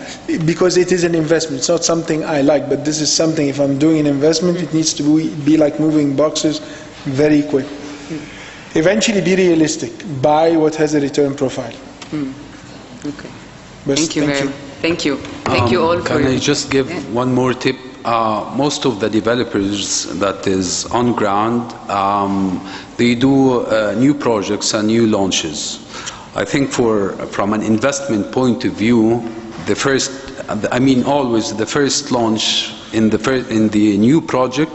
Because it is an investment. It's not something I like, but this is something, if I'm doing an investment, it needs to be like moving boxes very quick. Eventually be realistic. Buy what has a return profile. Okay. Thank you. Thank you. Thank you all for. Can I just give one more tip? Most of the developers that is on ground, they do new projects and new launches. I think from an investment point of view, always the first launch in the new project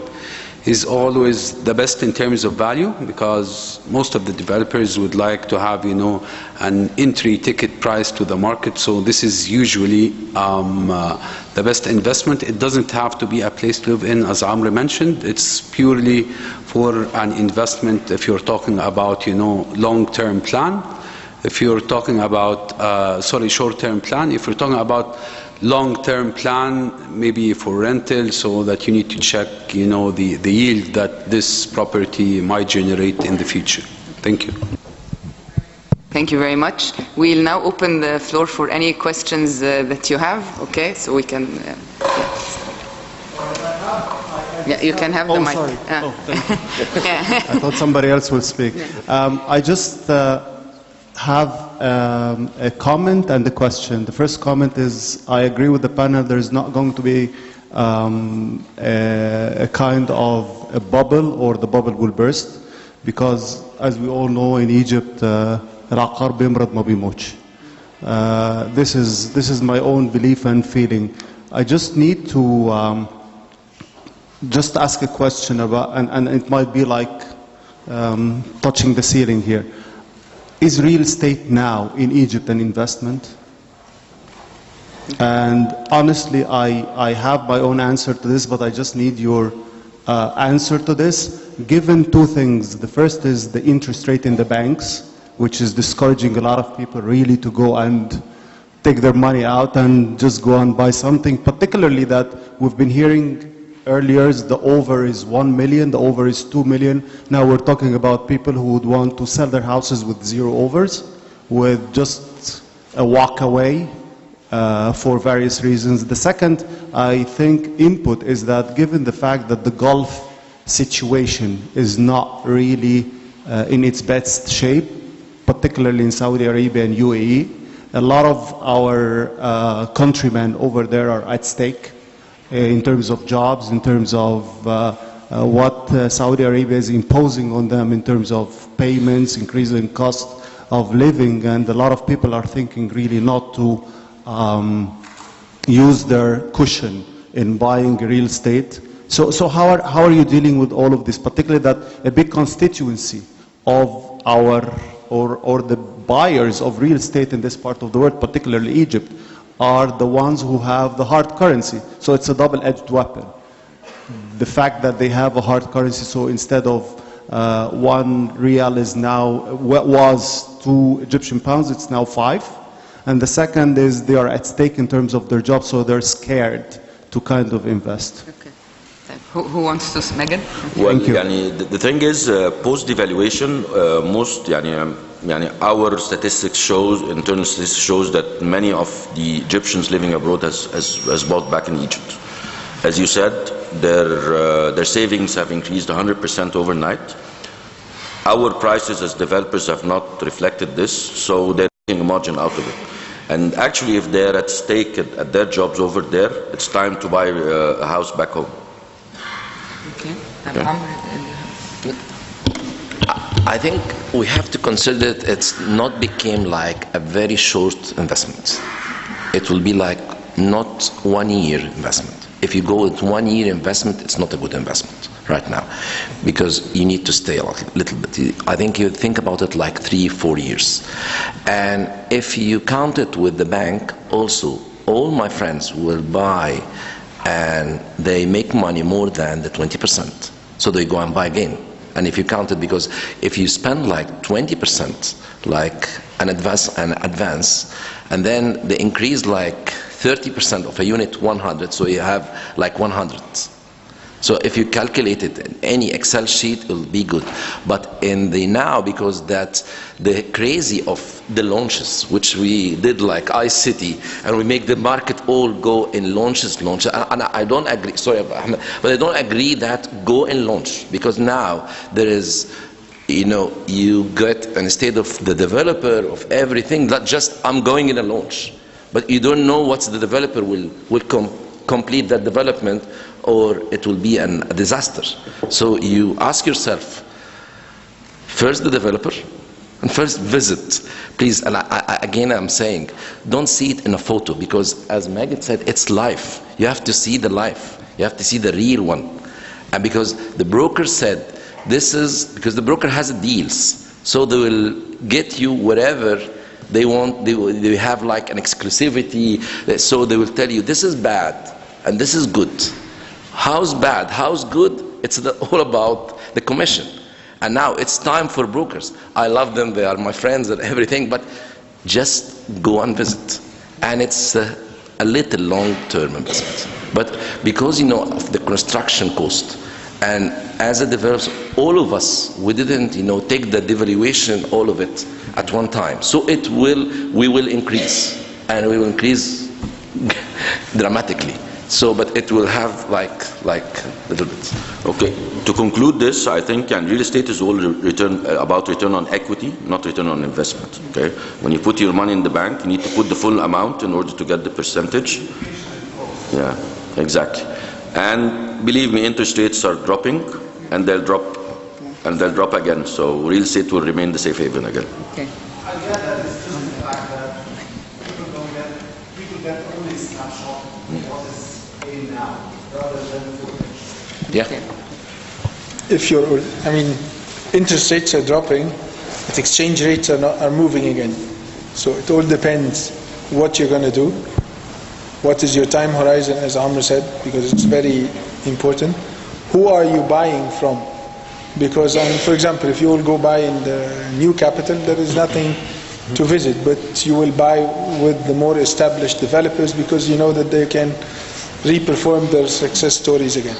is always the best in terms of value, because most of the developers would like to have, an entry ticket price to the market. So this is usually the best investment. It doesn't have to be a place to live in, as Amr mentioned. It's purely for an investment if you're talking about, long-term plan. If you're talking about, short-term plan. If you're talking about long-term plan, maybe for rental, so that you need to check, the yield that this property might generate in the future. Thank you. Thank you very much. We'll now open the floor for any questions that you have. Okay, so we can. Yeah, you can have the mic. Sorry. Thank you. I thought somebody else would speak. I just have a comment and a question. The first comment is, I agree with the panel. There is not going to be a kind of a bubble, or the bubble will burst, because as we all know, in Egypt, العقار بيمرض ما بيموتش. This is my own belief and feeling. I just need to just ask a question about, and it might be like touching the ceiling here. Is real estate now in Egypt an investment? And honestly, I have my own answer to this, but I just need your answer to this. Given 2 things. The first is the interest rate in the banks, which is discouraging a lot of people really to go and take their money out and just go and buy something, particularly that we've been hearing earlier, the over is 1 million, the over is 2 million. Now we're talking about people who would want to sell their houses with 0 overs, with just a walk away for various reasons. The second, I think, input is that given the fact that the Gulf situation is not really in its best shape, particularly in Saudi Arabia and UAE, a lot of our countrymen over there are at stake in terms of jobs, in terms of what Saudi Arabia is imposing on them in terms of payments, increasing cost of living, and a lot of people are thinking really not to use their cushion in buying real estate. So how are you dealing with all of this, particularly that a big constituency of our, or the buyers of real estate in this part of the world, particularly Egypt, are the ones who have the hard currency. So it's a double-edged weapon. The fact that they have a hard currency, so instead of 1 real is now, was 2 Egyptian pounds, it's now 5. And the second is they are at stake in terms of their job, so they're scared to kind of invest. Okay. Who wants to, Maged? Well, Thank you. the thing is, post devaluation, most our statistics shows, internal statistics shows that many of the Egyptians living abroad has bought back in Egypt. As you said, their savings have increased 100% overnight. Our prices as developers have not reflected this, so they're taking a margin out of it. And actually, if they're at stake at their jobs over there, it's time to buy a house back home. Okay. I think we have to consider that it's not became like a very short investment. It will be like not 1 year investment. If you go with 1 year investment, it's not a good investment right now, because you need to stay a little bit. I think you think about it like 3-4 years. And if you count it with the bank, also, all my friends will buy and they make money more than the 20%. So they go and buy again. And if you count it, because if you spend like 20%, like an advance, and then they increase like 30% of a unit 100, so you have like 100. So if you calculate it in any Excel sheet, it will be good. But in the now, because that the crazy of the launches, which we did like iCity, and we make the market all go in launches. And I don't agree, sorry, Ahmed, but I don't agree that go in launch, because now there is, you get, instead of the developer of everything, that just I'm going in a launch. But you don't know what the developer will complete that development, or it will be a disaster. So you ask yourself, first the developer, and first visit, please. And again, I'm saying, don't see it in a photo, because as Maged said, it's life. You have to see the life. You have to see the real one. And because the broker said, this is, because the broker has deals, so they will get you wherever they want. They have like an exclusivity, so they will tell you, this is bad, and this is good. How's bad? How's good? It's all about the commission. And now it's time for brokers. I love them. They are my friends and everything. But just go and visit. And it's a little long-term investment. But because of the construction cost, and as a developer, all of us, we didn't take the devaluation, all of it at one time. So we will increase, and we will increase dramatically. So, but it will have like a little bit. Okay. To conclude this, I think, and real estate is all about return on equity, not return on investment. Okay. When you put your money in the bank, you need to put the full amount in order to get the percentage. Yeah, exactly. And believe me, interest rates are dropping, and they'll drop, and they'll drop again. So real estate will remain the safe haven again. Okay. I get that it's just the fact that people get only snapshot what is in now rather than footage. Yeah. Okay. If interest rates are dropping, but exchange rates are moving again. So it all depends what you're going to do. What is your time horizon, as Amr said, because it's very important. Who are you buying from? Because, for example, if you will go buy in the new capital, there is nothing to visit, but you will buy with the more established developers, because you know that they can re-perform their success stories again.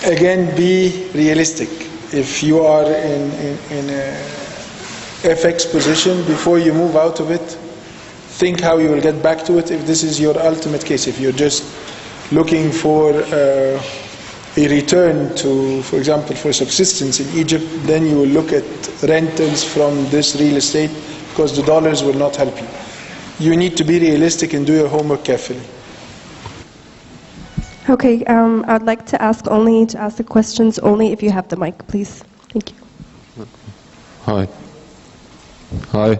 Again, be realistic. If you are in a FX position, before you move out of it, think how you will get back to it if this is your ultimate case. If you're just looking for a return to, for example, for subsistence in Egypt, then you will look at rentals from this real estate, because the dollars will not help you. You need to be realistic and do your homework carefully. Okay, I'd like to ask the questions only if you have the mic, please. Thank you. Hi. Hi.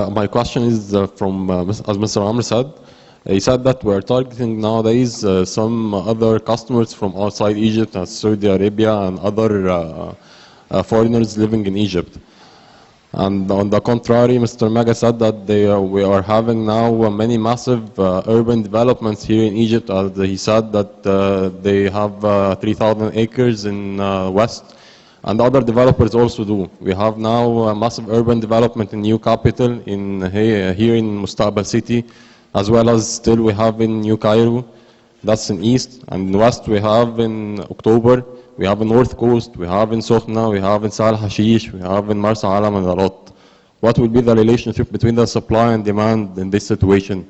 My question is from, as Mr. Amr said, he said that we're targeting nowadays some other customers from outside Egypt, Saudi Arabia, and other foreigners living in Egypt. And on the contrary, Mr. Maged said that we are having now many massive urban developments here in Egypt. As he said that they have 3,000 acres in west, and other developers also do. We have now a massive urban development in New Capital here in Mustaqbal City, as well as still we have in New Cairo. That's in east, and in west we have in October. We have in North Coast, we have in Sokhna, we have in Sal Hashish, we have in Marsa Alam and a lot. What will be the relationship between the supply and demand in this situation?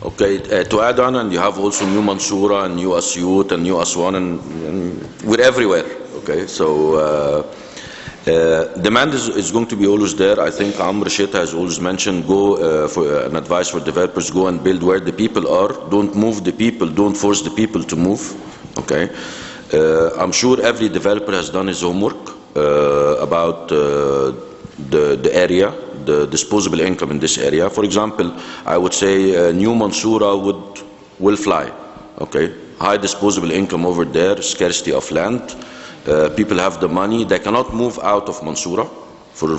Okay, to add on, and you have also New Mansoura and New Asyut and New Aswan, and we're everywhere. Okay, so demand is going to be always there. I think Amr Sheta has always mentioned, go for an advice for developers, go and build where the people are. Don't move the people, don't force the people to move. Okay. I'm sure every developer has done his homework about the area, the disposable income in this area. For example, I would say New Mansoura will fly. Okay, high disposable income over there, scarcity of land. People have the money; they cannot move out of Mansoura for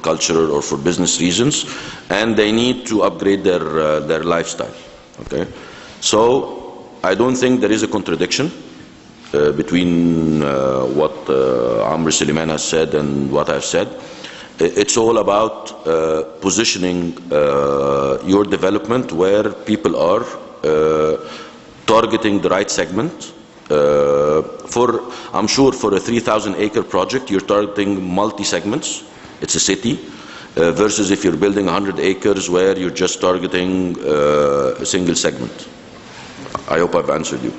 cultural or for business reasons, and they need to upgrade their lifestyle. Okay, so I don't think there is a contradiction between what Amr Soliman has said and what I've said. It's all about positioning your development where people are, targeting the right segment. I'm sure for a 3,000 acre project, you're targeting multi-segments. It's a city, versus if you're building 100 acres where you're just targeting a single segment. I hope I've answered you.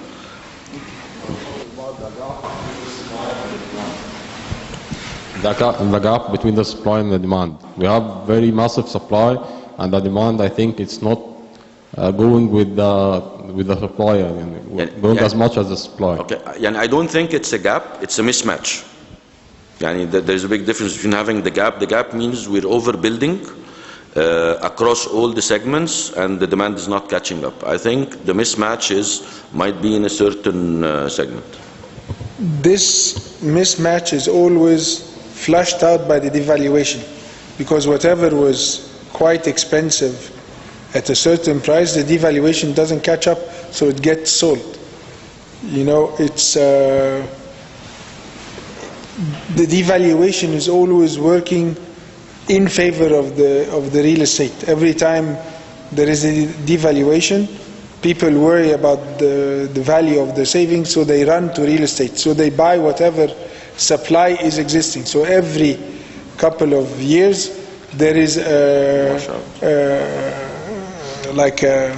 The gap between the supply and the demand. We have very massive supply, and the demand, I think, it's not going with the supply, going as much as the supply. Okay, and I don't think it's a gap; it's a mismatch. There's a big difference between having the gap. The gap means we're overbuilding across all the segments, and the demand is not catching up. I think the mismatch might be in a certain segment. This mismatch is always flushed out by the devaluation, because whatever was quite expensive at a certain price, the devaluation doesn't catch up, so it gets sold. You know, it's the devaluation is always working in favor of the real estate. Every time there is a devaluation, people worry about the value of the savings, so they run to real estate. So they buy whatever supply is existing. So every couple of years there is like a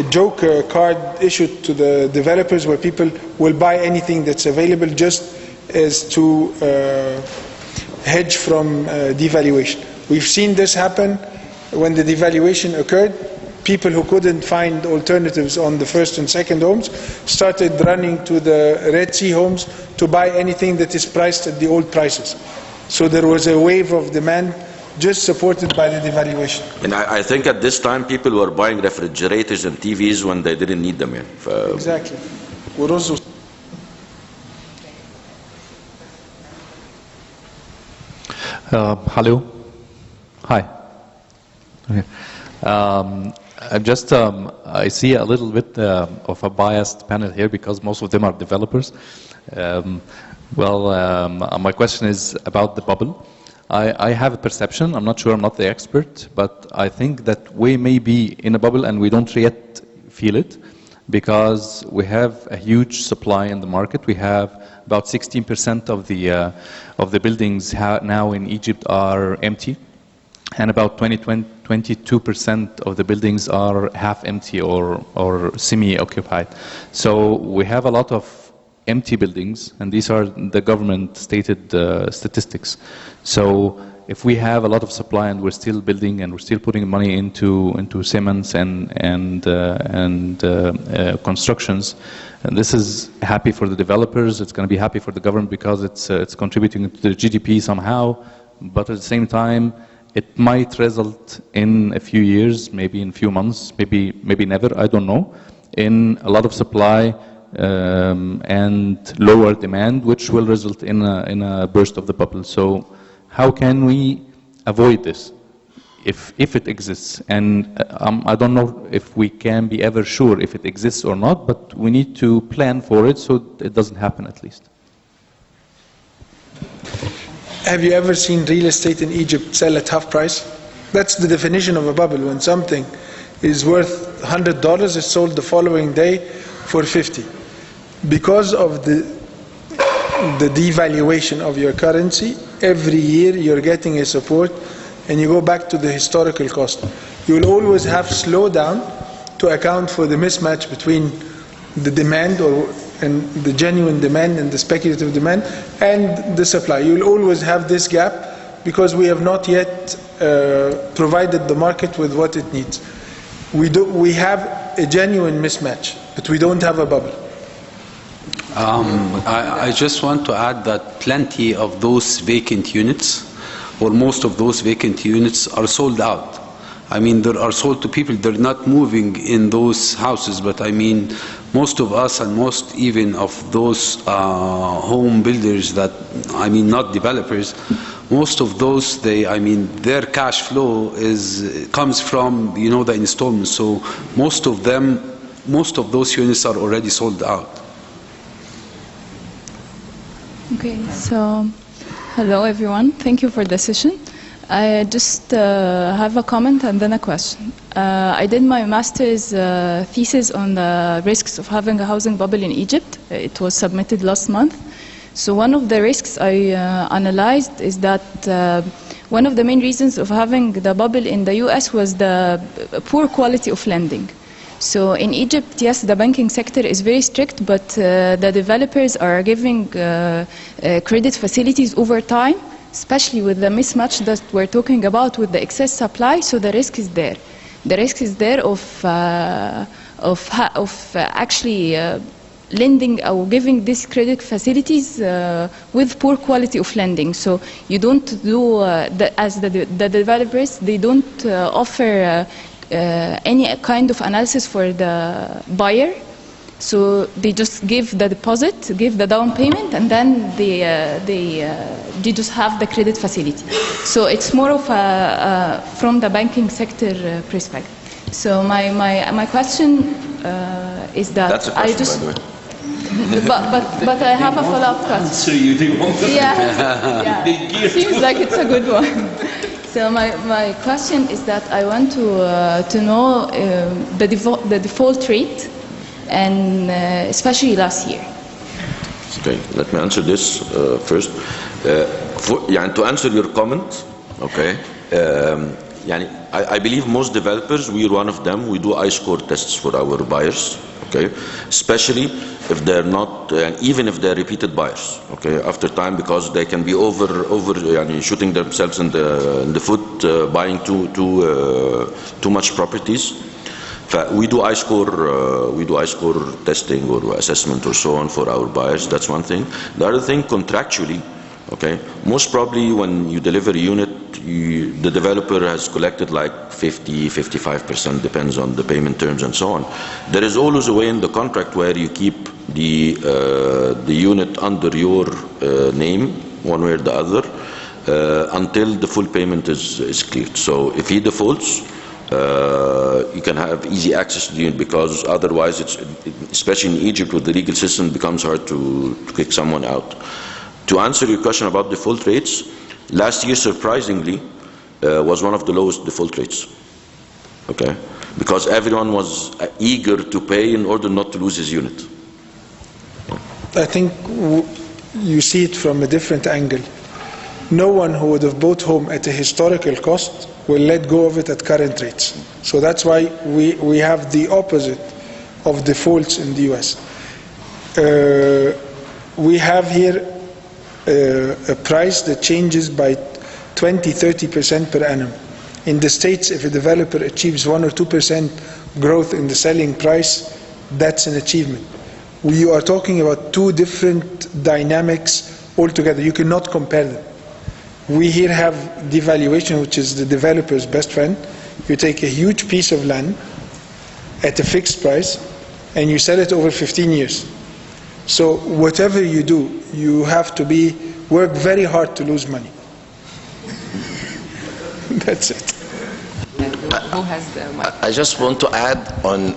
joke card issued to the developers where people will buy anything that's available just as to hedge from devaluation. We've seen this happen when the devaluation occurred. People who couldn't find alternatives on the first and second homes started running to the Red Sea homes to buy anything that is priced at the old prices. So there was a wave of demand just supported by the devaluation. And I think at this time people were buying refrigerators and TVs when they didn't need them. Exactly. Hello. Hi. Okay. I see a little bit of a biased panel here because most of them are developers. My question is about the bubble. I have a perception, I'm not sure, I'm not the expert, but I think that we may be in a bubble and we don't yet feel it because we have a huge supply in the market. We have about 16% of the buildings now in Egypt are empty, and about 22% of the buildings are half empty or semi-occupied. So we have a lot of empty buildings, and these are the government stated statistics. So if we have a lot of supply and we're still building and we're still putting money into cements and constructions, and this is happy for the developers. It's going to be happy for the government because it's contributing to the GDP somehow. But at the same time, it might result in a few years, maybe in a few months, maybe never. I don't know. In a lot of supply and lower demand, which will result in a burst of the bubble. So How can we avoid this, if it exists? And I don't know if we can be ever sure if it exists or not, but we need to plan for it so it doesn't happen at least. Have you ever seen real estate in Egypt sell at half price? That's the definition of a bubble. When something is worth $100, it's sold the following day for 50. Because of the devaluation of your currency, every year you're getting a support, and you go back to the historical cost. You will always have slowdown to account for the mismatch between the demand and the genuine demand and the speculative demand and the supply. You will always have this gap because we have not yet provided the market with what it needs. We have a genuine mismatch, but we don't have a bubble. I just want to add that plenty of those vacant units, or most of those vacant units, are sold out. I mean, they are sold to people. They're not moving in those houses, but I mean, most of us and most even of those home builders that, I mean, not developers, most of those, their cash flow comes from, you know, the installments. So most of those units are already sold out. Okay, so hello everyone. Thank you for the session. I just have a comment and then a question. I did my master's thesis on the risks of having a housing bubble in Egypt. It was submitted last month. So one of the risks I analyzed is that one of the main reasons of having the bubble in the US was the poor quality of lending. So in Egypt, yes, the banking sector is very strict, but the developers are giving credit facilities over time, especially with the mismatch that we're talking about with the excess supply. So the risk is there. The risk is there of actually lending or giving these credit facilities with poor quality of lending. So you don't do, as the developers, they don't offer any kind of analysis for the buyer. So they just give the deposit, give the down payment, and then they just have the credit facility. So it's more of a from the banking sector perspective. So my question is that that's a question, I just, by the way. but I have a follow-up question. So you do want to? Yeah. Seems like it's a good one. So my question is that I want to know the default rate, and especially last year. Okay, let me answer this first. To answer your comment, okay, I believe most developers, we are one of them, we do I-score tests for our buyers, okay, especially if they're not, even if they're repeated buyers, okay, after time, because they can be over shooting themselves in the foot, buying too much properties. We do I-score testing or assessment or so on for our buyers. That's one thing. The other thing, contractually, okay, most probably when you deliver a unit, the developer has collected like 50–55%, depends on the payment terms and so on. There is always a way in the contract where you keep the unit under your name, one way or the other, until the full payment is cleared. So if he defaults, you can have easy access to the unit, because otherwise, especially in Egypt with the legal system, it becomes hard to kick someone out. To answer your question about default rates, last year, surprisingly, was one of the lowest default rates. Okay, because everyone was eager to pay in order not to lose his unit. I think you see it from a different angle. No one who would have bought home at a historical cost will let go of it at current rates. So that's why we have the opposite of defaults in the US. We have here a price that changes by 20–30% per annum. In the States, if a developer achieves 1 or 2% growth in the selling price, that's an achievement. We are talking about two different dynamics altogether. You cannot compare them. We here have devaluation, which is the developer's best friend. You take a huge piece of land at a fixed price and you sell it over 15 years. So whatever you do, you have to work very hard to lose money. That's it. Who has the mic? I just want to add on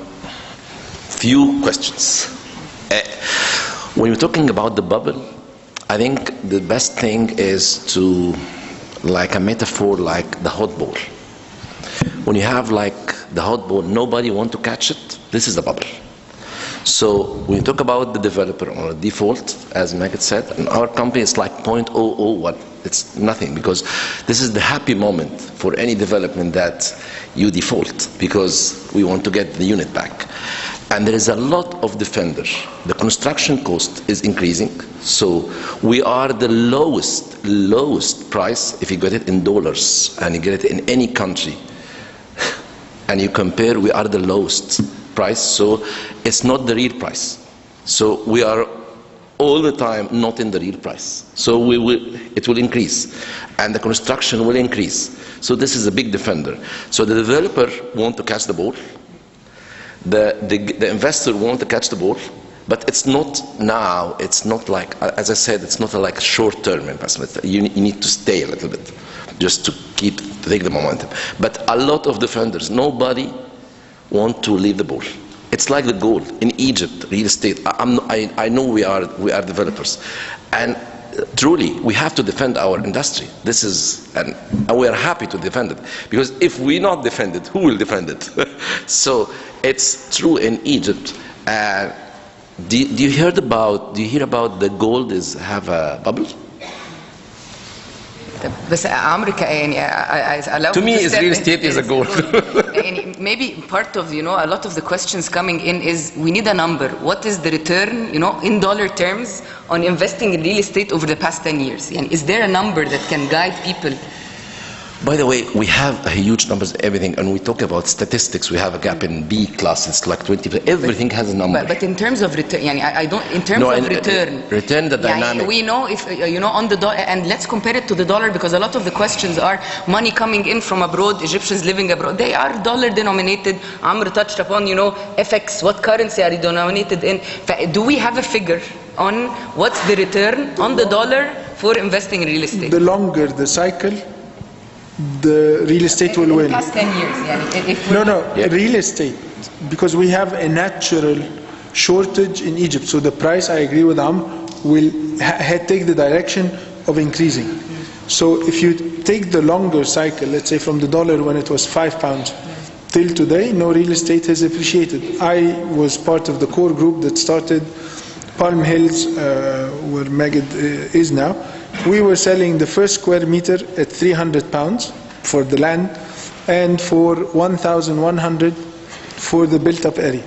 few questions. When you're talking about the bubble, I think the best thing is to, like a metaphor, like the hot bowl. When you have like the hot bowl, nobody want to catch it. This is the bubble. So when you talk about the developer on a default, as Maged said, in our company it's like 0.001. It's nothing, because this is the happy moment for any development that you default, because we want to get the unit back. And there is a lot of defenders. The construction cost is increasing, so we are the lowest price if you get it in dollars and you get it in any country. And you compare, we are the lowest price, so it's not the real price. So we are all the time not in the real price. So it will increase, and the construction will increase. So this is a big defender. So the developer wants to catch the ball, the investor wants to catch the ball, but it's not now. It's not like, as I said, it's not like short-term investment. You need to stay a little bit, just to take the momentum. But a lot of defenders, nobody want to leave the ball. It's like the gold in Egypt, real estate. I know we are developers, and truly we have to defend our industry. This is, and we are happy to defend it, because if we not defend it, who will defend it? So it's true in Egypt. Do you hear about the gold have a bubble? بس عمرو يعني to me is real estate is a goal. Maybe part of, a lot of the questions coming in is we need a number. What is the return, in dollar terms on investing in real estate over the past 10 years? And is there a number that can guide people? By the way, we have a huge numbers, everything, and we talk about statistics. We have a gap in B class. It's like 20. Everything has a number. But in terms of return, I don't. In terms of return the dynamic. We know if on the dollar, and let's compare it to the dollar, because a lot of the questions are money coming in from abroad, Egyptians living abroad. They are dollar denominated. Amr touched upon, FX. What currency are you denominated in? Do we have a figure on what's the return on the dollar for investing in real estate? The longer the cycle, the real estate will win. In the past 10 years, real estate, because we have a natural shortage in Egypt. So the price, I agree with Amr, will take the direction of increasing. So if you take the longer cycle, let's say from the dollar when it was £5 till today, no real estate has appreciated. I was part of the core group that started Palm Hills, where Maged is now. We were selling the first square meter at £300 for the land and for 1,100 for the built-up area.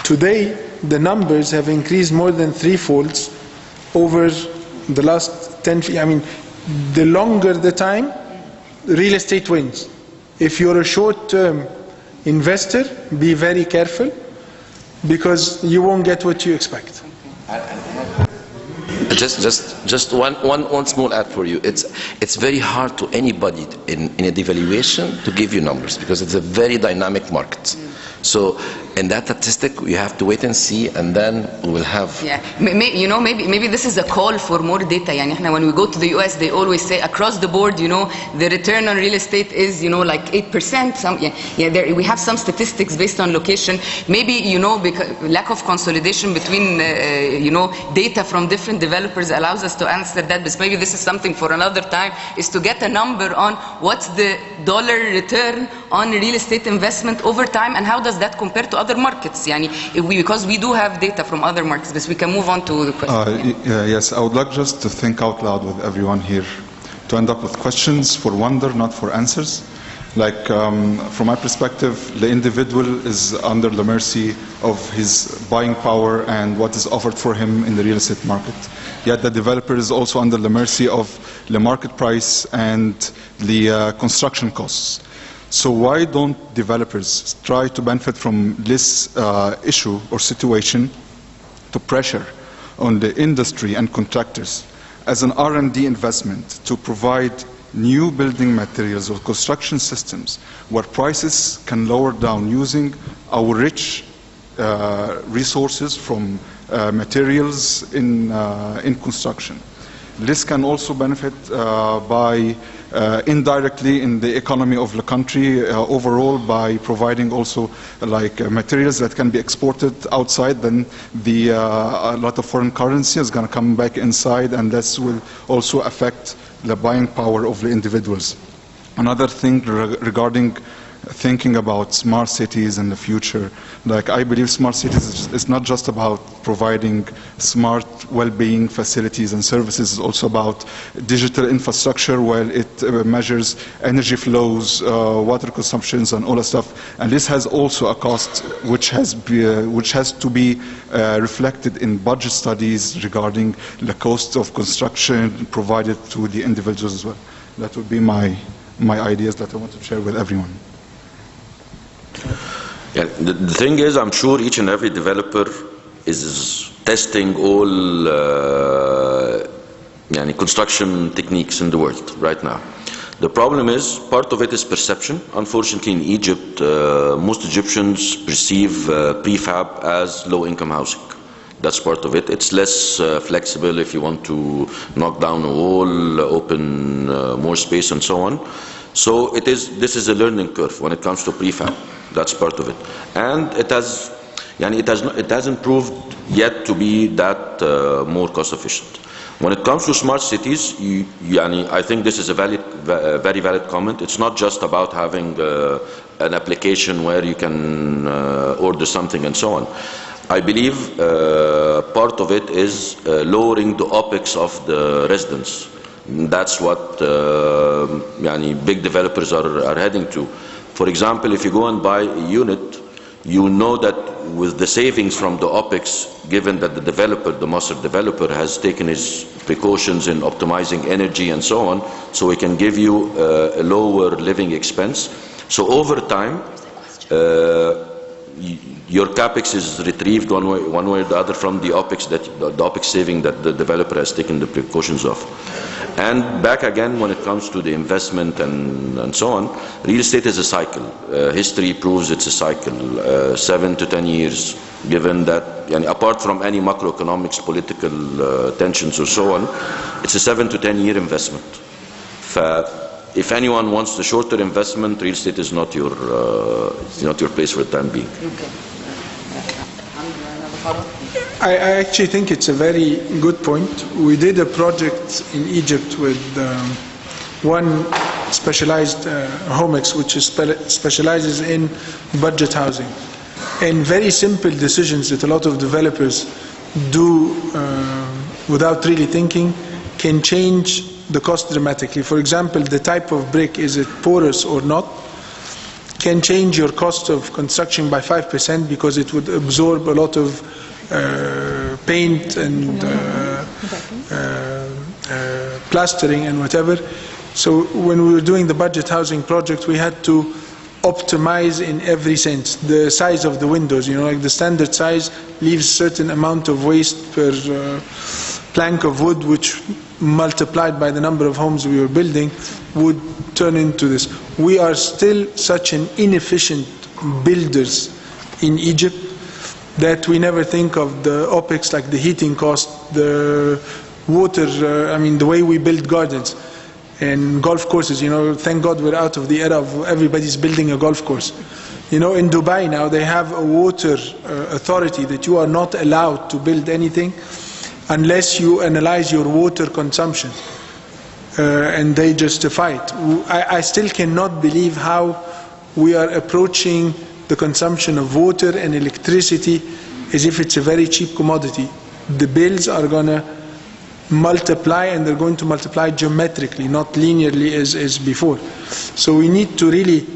Today, the numbers have increased more than threefolds over the last 10 years. I mean, the longer the time, real estate wins. If you're a short-term investor, be very careful, because you won't get what you expect. Just one small add for you. It's very hard to anybody in a devaluation to give you numbers, because it's a very dynamic market. So in that statistic, we have to wait and see, and then we will have. Yeah, maybe this is a call for more data. When we go to the US, they always say across the board, the return on real estate is, like 8%. We have some statistics based on location. Maybe, because lack of consolidation between, data from different developers allows us to answer that. But maybe this is something for another time, is to get a number on what's the dollar return on real estate investment over time, and how does that compare to other markets? Because we do have data from other markets, but we can move on to the question. Yes, I would like just to think out loud with everyone here, to end up with questions for wonder, not for answers. Like, from my perspective, the individual is under the mercy of his buying power and what is offered for him in the real estate market. Yet the developer is also under the mercy of the market price and the construction costs. So why don't developers try to benefit from this issue or situation to pressure on the industry and contractors as an R&D investment to provide new building materials or construction systems where prices can lower down using our rich resources from materials in construction. This can also benefit by indirectly in the economy of the country overall by providing also materials that can be exported outside. Then a lot of foreign currency is going to come back inside, and this will also affect the buying power of the individuals. Another thing regarding thinking about smart cities in the future, I believe smart cities is not just about providing smart well-being facilities and services. It's also about digital infrastructure where it measures energy flows, water consumptions, and all that stuff. And this has also a cost which has to be reflected in budget studies regarding the cost of construction provided to the individuals as well. That would be my ideas that I want to share with everyone. Yeah, the thing is, I'm sure each and every developer is testing all construction techniques in the world right now. The problem is, part of it is perception. Unfortunately, in Egypt, most Egyptians perceive prefab as low-income housing. That's part of it. It's less flexible if you want to knock down a wall, open more space, and so on. So this is a learning curve when it comes to prefab. That's part of it, and it hasn't proved yet to be that more cost efficient. When it comes to smart cities, I think this is a very valid comment. It's not just about having an application where you can order something and so on. I believe part of it is lowering the OPEX of the residents. That's what big developers are heading to. For example, if you go and buy a unit, you know that with the savings from the OPEX, given that the developer, the master developer, has taken his precautions in optimizing energy and so on, so he can give you a lower living expense. So over time, your capex is retrieved one way or the other from the OPEX saving that the developer has taken the precautions of. And back again, when it comes to the investment and so on, real estate is a cycle. History proves it's a cycle, 7 to 10 years, given that, apart from any macroeconomics, political tensions or so on, it's a 7 to 10 year investment. If anyone wants the shorter investment, real estate is not your place for the time being. I actually think it's a very good point. We did a project in Egypt with one specialized Homex, which specializes in budget housing. And very simple decisions that a lot of developers do without really thinking can change the cost dramatically. For example, the type of brick, is it porous or not, can change your cost of construction by 5% because it would absorb a lot of paint and plastering and whatever. So when we were doing the budget housing project, we had to optimize in every sense. The size of the windows, like the standard size leaves a certain amount of waste per plank of wood, which multiplied by the number of homes we were building would turn into this. We are still such an inefficient builders in Egypt that we never think of the OPEX, like the heating cost, the water, the way we build gardens and golf courses. Thank God we're out of the era of everybody's building a golf course. In Dubai now they have a water authority that you are not allowed to build anything unless you analyze your water consumption, and they justify it. I still cannot believe how we are approaching the consumption of water and electricity as if it's a very cheap commodity. The bills are going to multiply, and they're going to multiply geometrically, not linearly as before. So we need to really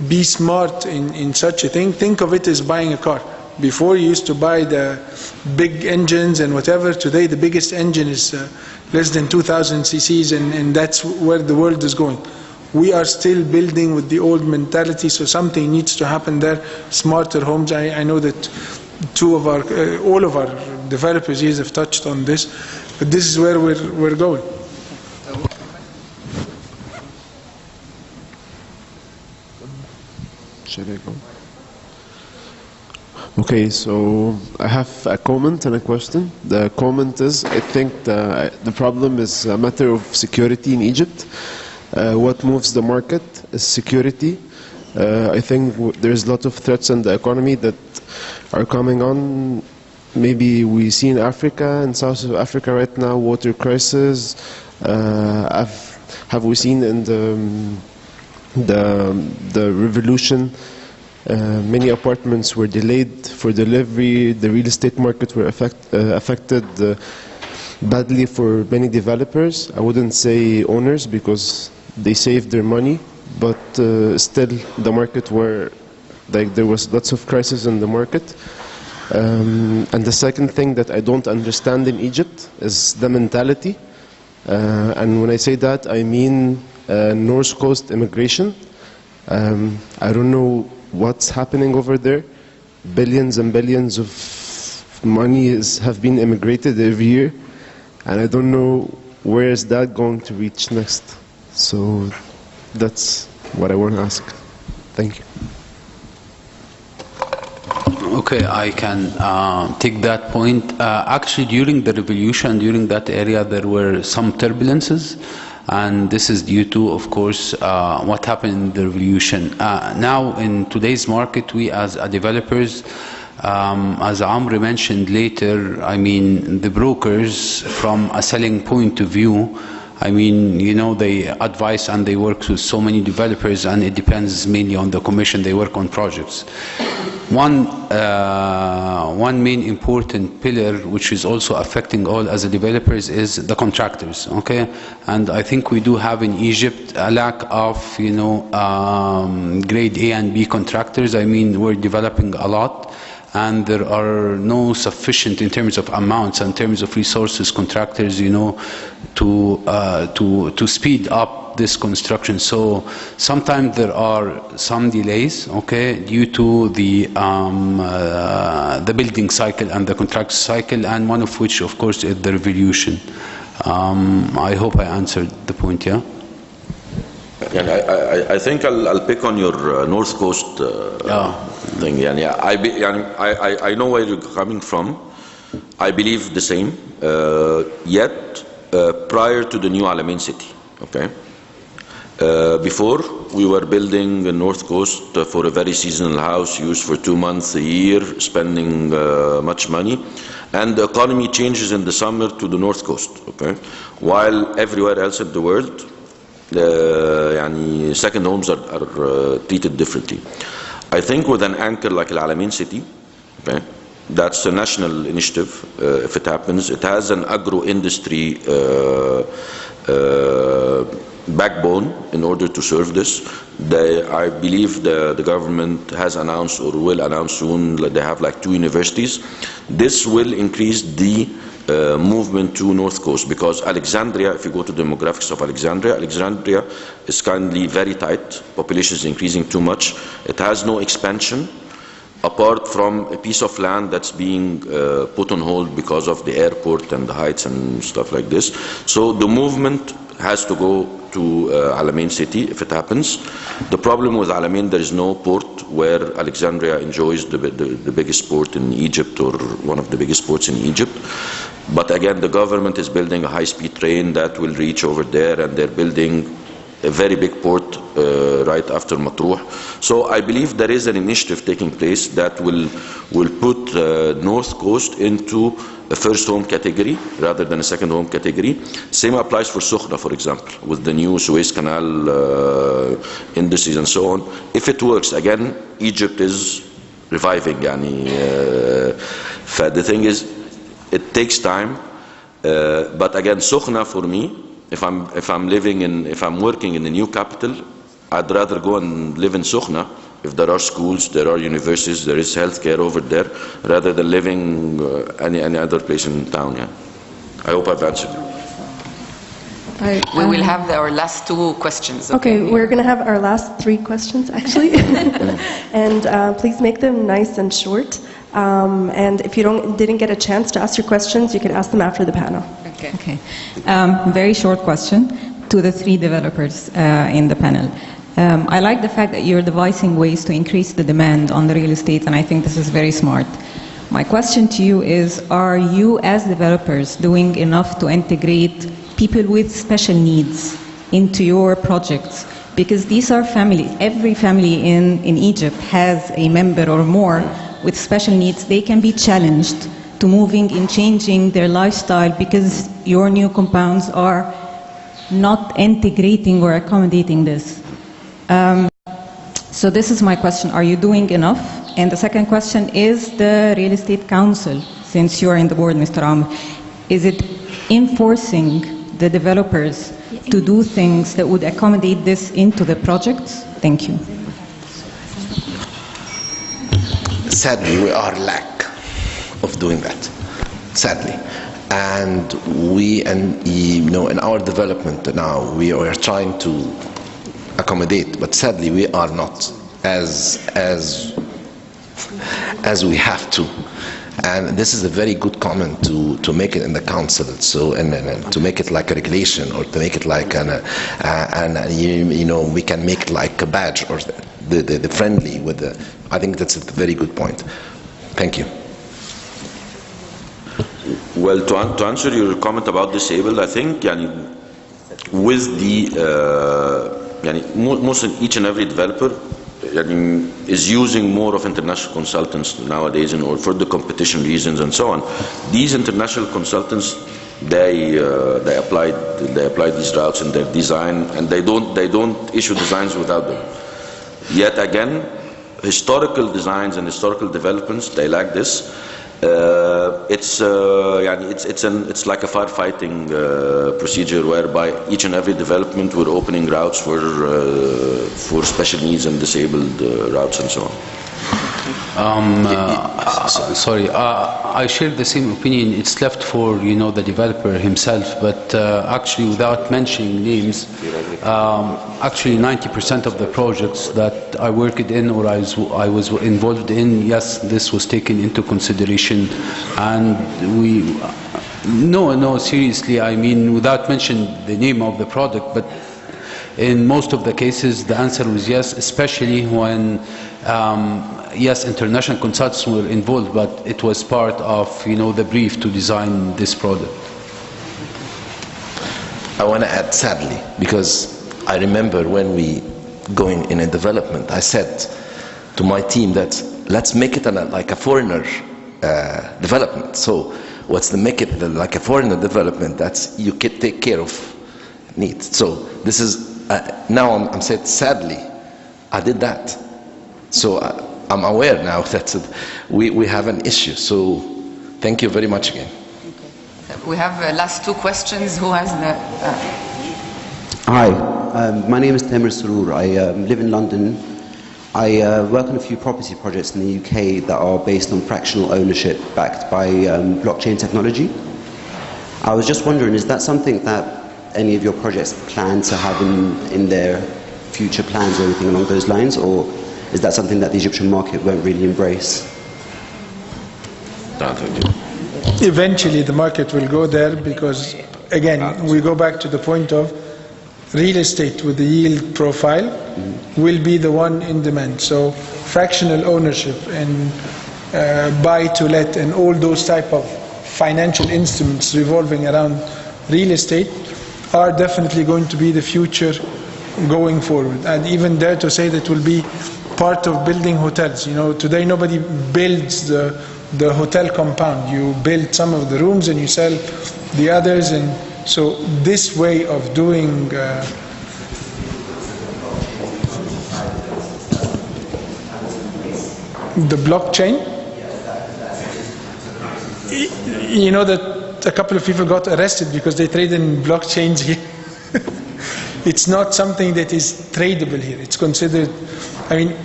be smart in such a thing. Think of it as buying a car. Before you used to buy the big engines and whatever. Today the biggest engine is less than 2,000 cc's, and that's where the world is going. We are still building with the old mentality, so something needs to happen there. Smarter homes. I know that all of our developers here have touched on this, but this is where we're going. Should I go? Okay, so I have a comment and a question. The comment is, I think the problem is a matter of security in Egypt. What moves the market is security. I think there's a lot of threats in the economy that are coming on. Maybe we see in Africa, in South Africa right now, water crisis. Have we seen in the revolution, many apartments were delayed for delivery. The real estate market were affected badly for many developers. I wouldn't say owners because they saved their money, but still the market were, like, there was lots of crisis in the market. And the second thing that I don't understand in Egypt is the mentality. And when I say that, I mean North Coast immigration. I don't know what's happening over there. Billions and billions of money have been immigrated every year, and I don't know where is that going to reach next. So that's what I want to ask. Thank you. Okay, I can take that point. Actually, during the revolution, during that area, there were some turbulences, and this is due to, of course, what happened in the revolution. Now, in today's market, we as developers, as Amr mentioned later, I mean, the brokers, from a selling point of view, I mean, you know, they advise and they work with so many developers, and it depends mainly on the commission they work on projects. One main important pillar, which is also affecting all as a developers, is the contractors. Okay, and I think we do have in Egypt a lack of, you know, grade A and B contractors. I mean, we're developing a lot, and there are no sufficient in terms of amounts, in terms of resources, contractors, you know, to speed up this construction. So sometimes there are some delays, okay, due to the building cycle and the contract cycle, and one of which, of course, is the revolution. I hope I answered the point. Yeah. And I think I'll pick on your North Coast thing. Yeah, I know where you're coming from. I believe the same. Yet, prior to the new Alamein city, okay, before we were building the North Coast for a very seasonal house, used for 2 months a year, spending much money, and the economy changes in the summer to the North Coast, okay, while everywhere else in the world, second homes are treated differently. I think with an anchor like Al Alamein city, okay, that's a national initiative. If it happens, it has an agro-industry backbone in order to serve this. I believe the government has announced or will announce soon that they have like 2 universities. This will increase the movement to North Coast, because Alexandria, if you go to the demographics of Alexandria is currently very tight. Population is increasing too much. It has no expansion apart from a piece of land that's being put on hold because of the airport and the heights and stuff like this. So the movement has to go to Alamein city if it happens. The problem with Alamein, there is no port where Alexandria enjoys the biggest port in Egypt, or one of the biggest ports in Egypt. But again, the government is building a high-speed train that will reach over there, and they're building a very big port right after Matruh. So I believe there is an initiative taking place that will put North Coast into a first home category rather than a second home category. Same applies for Sokhna, for example, with the new Suez Canal industries and so on. If it works, again, Egypt is reviving. The thing is, it takes time. But again, Sokhna for me, if I'm working in the new capital, I'd rather go and live in Sokhna if there are schools, there are universities, there is healthcare over there, rather than living any other place in town. Yeah, I hope I've answered. We will have our last 2 questions. Okay, we're going to have our last 3 questions, actually. And please make them nice and short. And if you didn't get a chance to ask your questions, you can ask them after the panel. Okay. Very short question to the 3 developers in the panel. I like the fact that you're devising ways to increase the demand on the real estate, and I think this is very smart. My question to you is, are you as developers doing enough to integrate people with special needs into your projects? Because these are families. Every family in Egypt has a member or more with special needs. They can be challenged to moving and changing their lifestyle because your new compounds are not integrating or accommodating this. So this is my question. Are you doing enough? And the second question is the Real Estate Council, since you are in the board, Mr. Amr, is it enforcing the developers to do things that would accommodate this into the projects? Thank you. Sadly, we are lack of doing that. Sadly. And in our development now, we are trying to accommodate, but sadly we are not as we have to. And this is a very good comment to make it in the council. So and to make it like a regulation, or to make it like we can make it like a badge, or the friendly with the. I think that's a very good point. Thank you. Well, to answer your comment about disabled, I think with the most each and every developer is using more of international consultants nowadays in order for the competition reasons and so on. These international consultants, they apply these routes in their design, and they don't issue designs without them. Yet again, historical designs and historical developments, they lack this. It's like a firefighting procedure whereby each and every development we're opening routes for special needs and disabled routes and so on. Sorry, I share the same opinion. It's left for the developer himself, but actually, without mentioning names, actually 90% of the projects that I worked in or I was involved in, yes, this was taken into consideration, and no, seriously, I mean, without mentioning the name of the product, but in most of the cases, the answer was yes, especially when yes, international consultants were involved, but it was part of the brief to design this product. I want to add, sadly, because I remember when we going in a development, I said to my team that let's make it like a foreigner development. So what's the make it like a foreigner development? That's you can take care of needs. So this is now I'm saying sadly I did that. So I'm aware now that we have an issue. So thank you very much again. We have last two questions. Who has the... Hi, my name is Amr Soliman. I live in London. I work on a few property projects in the UK that are based on fractional ownership backed by blockchain technology. I was just wondering, is that something that any of your projects plan to have in their future plans or anything along those lines, or is that something that the Egyptian market won't really embrace? Eventually the market will go there, because again we go back to the point of real estate with the yield profile will be the one in demand. So fractional ownership and buy to let and all those type of financial instruments revolving around real estate are definitely going to be the future going forward. And even dare to say that will be part of building hotels. Today nobody builds the hotel compound. You build some of the rooms and you sell the others, and so this way of doing the blockchain, that a couple of people got arrested because they trade in blockchains here. It's not something that is tradable here. It's considered,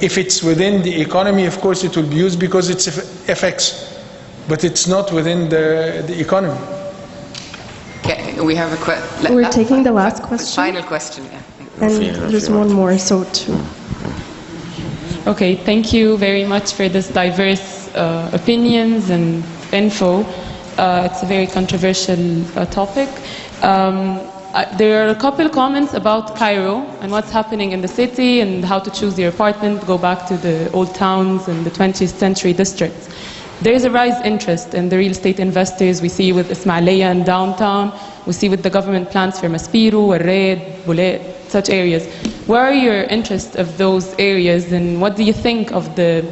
if it's within the economy, of course it will be used because it's FX, but it's not within the economy. Okay, we have a question. We're taking the last question. Final question, yeah. And there's one more, so two. Okay, thank you very much for this diverse opinions and info. It's a very controversial topic. There are a couple comments about Cairo and what's happening in the city and how to choose your apartment, go back to the old towns and the 20th century districts. there is a rise interest in the real estate investors. We see with Ismailia and downtown. We see with the government plans for Maspiru, Arred, Boulet, such areas. Where are your interests of those areas, and what do you think of the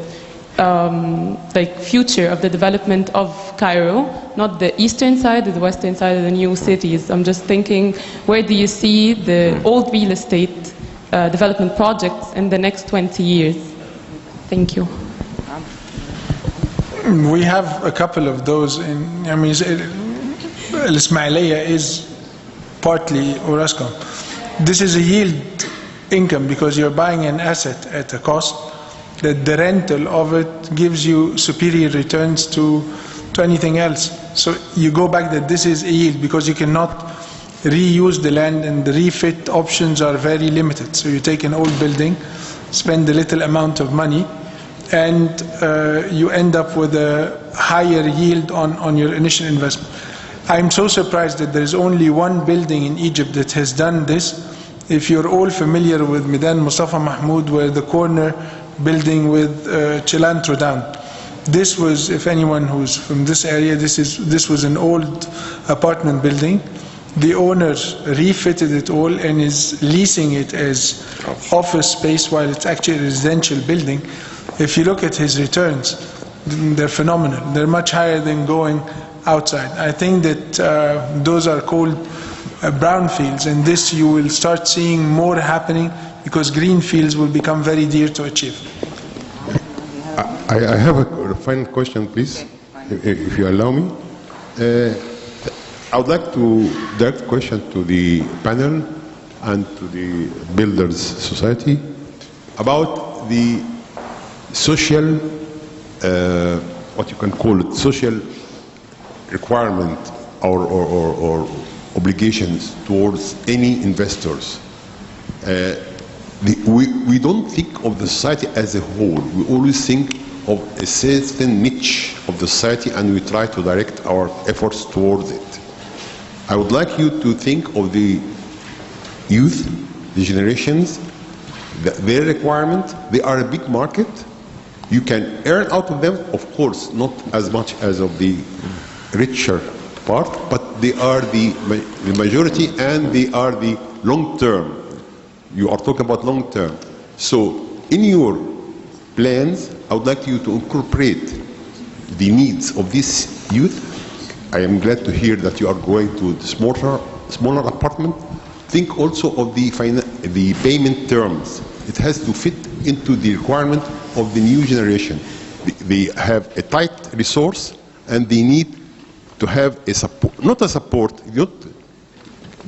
future of the development of Cairo, not the eastern side or the western side of the new cities? I'm just thinking, where do you see the old real estate development projects in the next 20 years? Thank you. We have a couple of those. Ismailia is partly Orascom. This is a yield income because you're buying an asset at a cost that the rental of it gives you superior returns to anything else. So you go back that this is a yield because you cannot reuse the land and the refit options are very limited. So you take an old building, spend a little amount of money, and you end up with a higher yield on your initial investment. I'm so surprised that there is only one building in Egypt that has done this. If you're all familiar with Midan Mustafa Mahmoud, where the corner building with Cilantro down. This was, if anyone who's from this area, this was an old apartment building. The owner refitted it all and is leasing it as office space while it's actually a residential building. If you look at his returns, they're phenomenal. They're much higher than going outside. I think that those are called brownfields, and this you will start seeing more happening because green fields will become very dear to achieve. I have a final question, please, if you allow me. I would like to direct a question to the panel and to the Builders Society about the social, what you can call it, social requirement or obligations towards any investors. We don't think of the society as a whole. We always think of a certain niche of the society and we try to direct our efforts towards it. I would like you to think of the youth, the generations, their requirement. They are a big market. You can earn out of them, of course, not as much as of the richer part, but they are the majority and they are the long term. You are talking about long term. So in your plans, I would like you to incorporate the needs of this youth. I am glad to hear that you are going to the smaller apartment. Think also of the payment terms. It has to fit into the requirement of the new generation. They have a tight resource and they need to have a support, not a support, you don't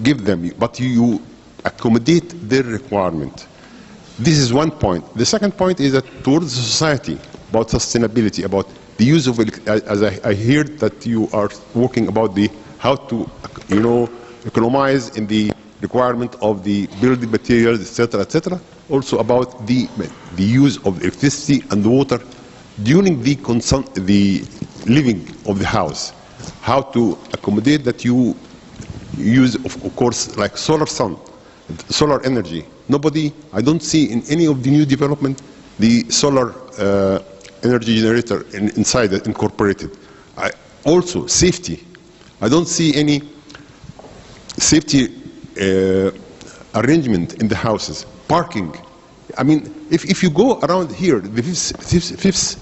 give them, but you accommodate their requirement. This is one point. The second point is that towards the society, about sustainability, about the use of, as I heard that you are working about the how to, economize in the requirement of the building materials, etc., etc. Also about the use of electricity and water during the living of the house. How to accommodate that you use, of course, like solar energy. Nobody, I don't see in any of the new development the solar energy generator inside it incorporated. Also, safety. I don't see any safety arrangement in the houses. Parking. I mean, if you go around here, the fifth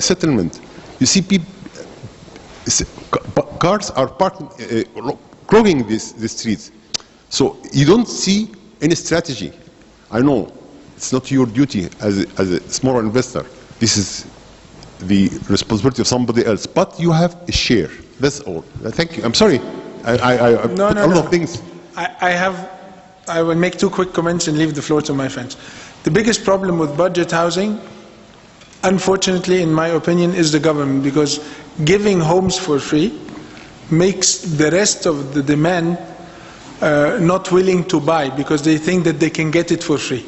settlement, you see people, cars are parking, clogging the streets. So you don't see any strategy. I know it's not your duty as a small investor. This is the responsibility of somebody else. But you have a share. That's all. Thank you. I'm sorry. I put a lot of things. I will make two quick comments and leave the floor to my friends. The biggest problem with budget housing, unfortunately, in my opinion, is the government, because giving homes for free makes the rest of the demand not willing to buy because they think that they can get it for free.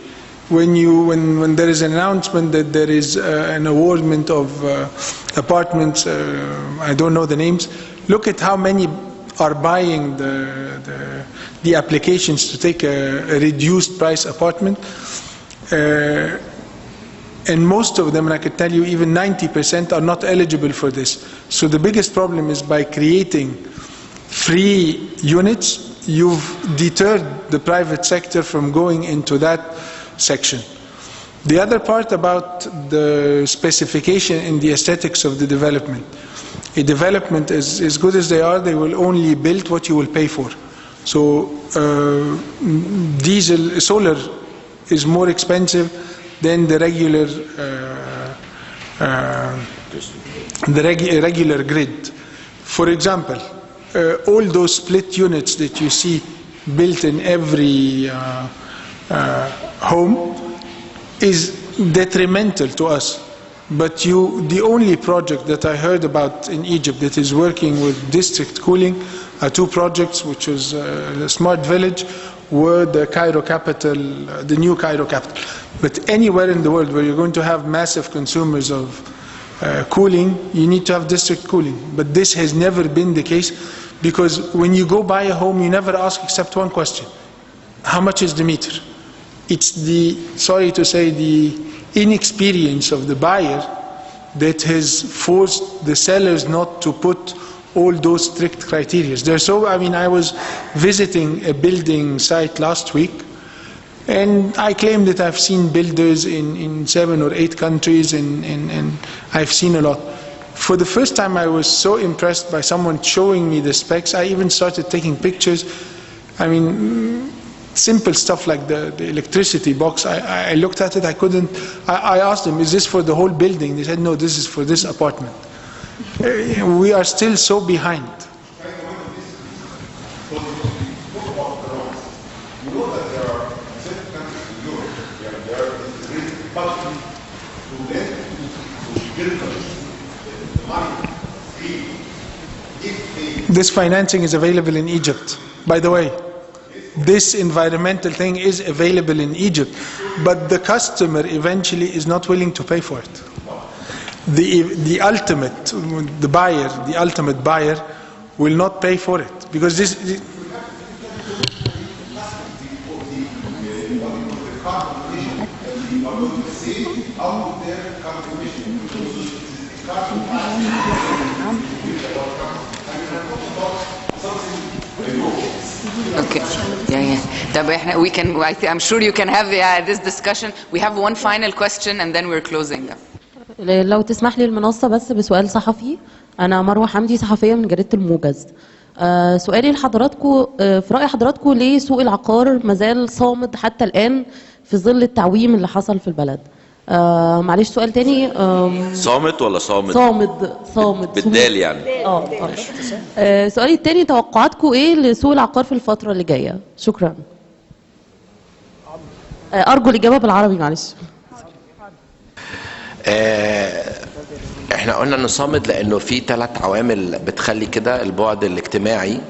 When there is an announcement that there is an awardment of apartments, I don't know the names, look at how many are buying the applications to take a reduced price apartment. And most of them, and I could tell you even 90% are not eligible for this. So the biggest problem is by creating free units, you've deterred the private sector from going into that section. The other part about the specification and the aesthetics of the development. A development is as good as they are, they will only build what you will pay for. So solar is more expensive than the regular grid. For example, all those split units that you see built in every home is detrimental to us. But the only project that I heard about in Egypt that is working with district cooling are two projects, which was the Smart Village, were the Cairo capital, the new Cairo capital. But anywhere in the world where you're going to have massive consumers of cooling, you need to have district cooling. But this has never been the case, because when you go buy a home, you never ask except one question: how much is the meter? It's sorry to say, the inexperience of the buyer that has forced the sellers not to put all those strict criteria. I was visiting a building site last week, and I claim that I've seen builders in 7 or 8 countries, and I've seen a lot. For the first time, I was so impressed by someone showing me the specs. I even started taking pictures. I mean, simple stuff like the electricity box. I looked at it, I asked them, is this for the whole building? They said, no, this is for this apartment. We are still so behind. This financing is available in Egypt, by the way. This environmental thing is available in Egypt, but the customer eventually is not willing to pay for it. The ultimate buyer will not pay for it, because this. Okay. I'm sure you can have this discussion. We have one final question and then we're closing. لو تسمح لي المنصة بس بسؤال صحفي. أنا مروة حمدي، صحفية من جريدة الموجز. سؤالي لحضراتكم، في رأي حضراتكم ليه سوق العقار مازال صامد حتى الآن في ظل التعويم اللي حصل في البلد؟ معلش سؤال تاني. صامت ولا صامد؟ صامد بالدال يعني. سؤالي التاني، توقعاتكم ايه لسوق العقار في الفترة اللي جاية؟ شكرا. أرجو الإجابة بالعربي معلش. احنا قلنا انه صامد لانه في 3 عوامل بتخلي كده. البعد الاجتماعي،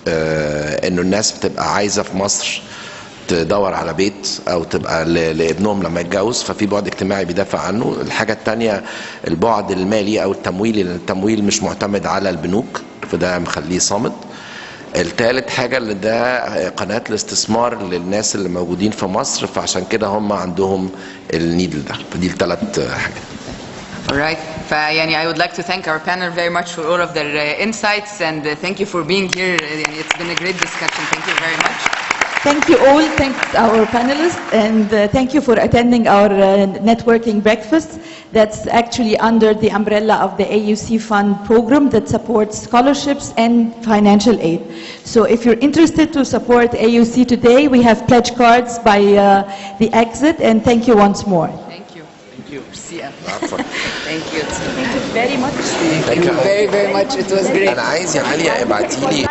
انه الناس بتبقى عايزة في مصر تدور على بيت او تبقى لابنهم لما يتجوز، ففي بعد اجتماعي بيدافع عنه. الحاجة الثانية البعد المالي او التمويلي، لان التمويل مش معتمد على البنوك، فده مخليه صامد. الثالث حاجة اللي ده قناة الاستثمار للناس اللي موجودين في مصر، فعشان كده هم عندهم النيدل ده. فدي ال3 حاجات. Alright. I would like to thank our panel very much for all of their insights, and thank you for being here. It's been a great discussion. Thank you very much. Thank you all. Thank our panelists, and thank you for attending our networking breakfast. That's actually under the umbrella of the AUC Fund program that supports scholarships and financial aid. So if you're interested to support AUC today, we have pledge cards by the exit, and thank you once more. Thank you. Thank you. Thank you. Thank you very much. Thank you very, very much. It was great. أنا عايز يا عليا ابعتي لي.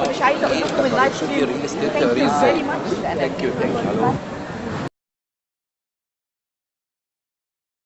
مش عايزه اقول لكم اللايف ستريم. Thank you very much.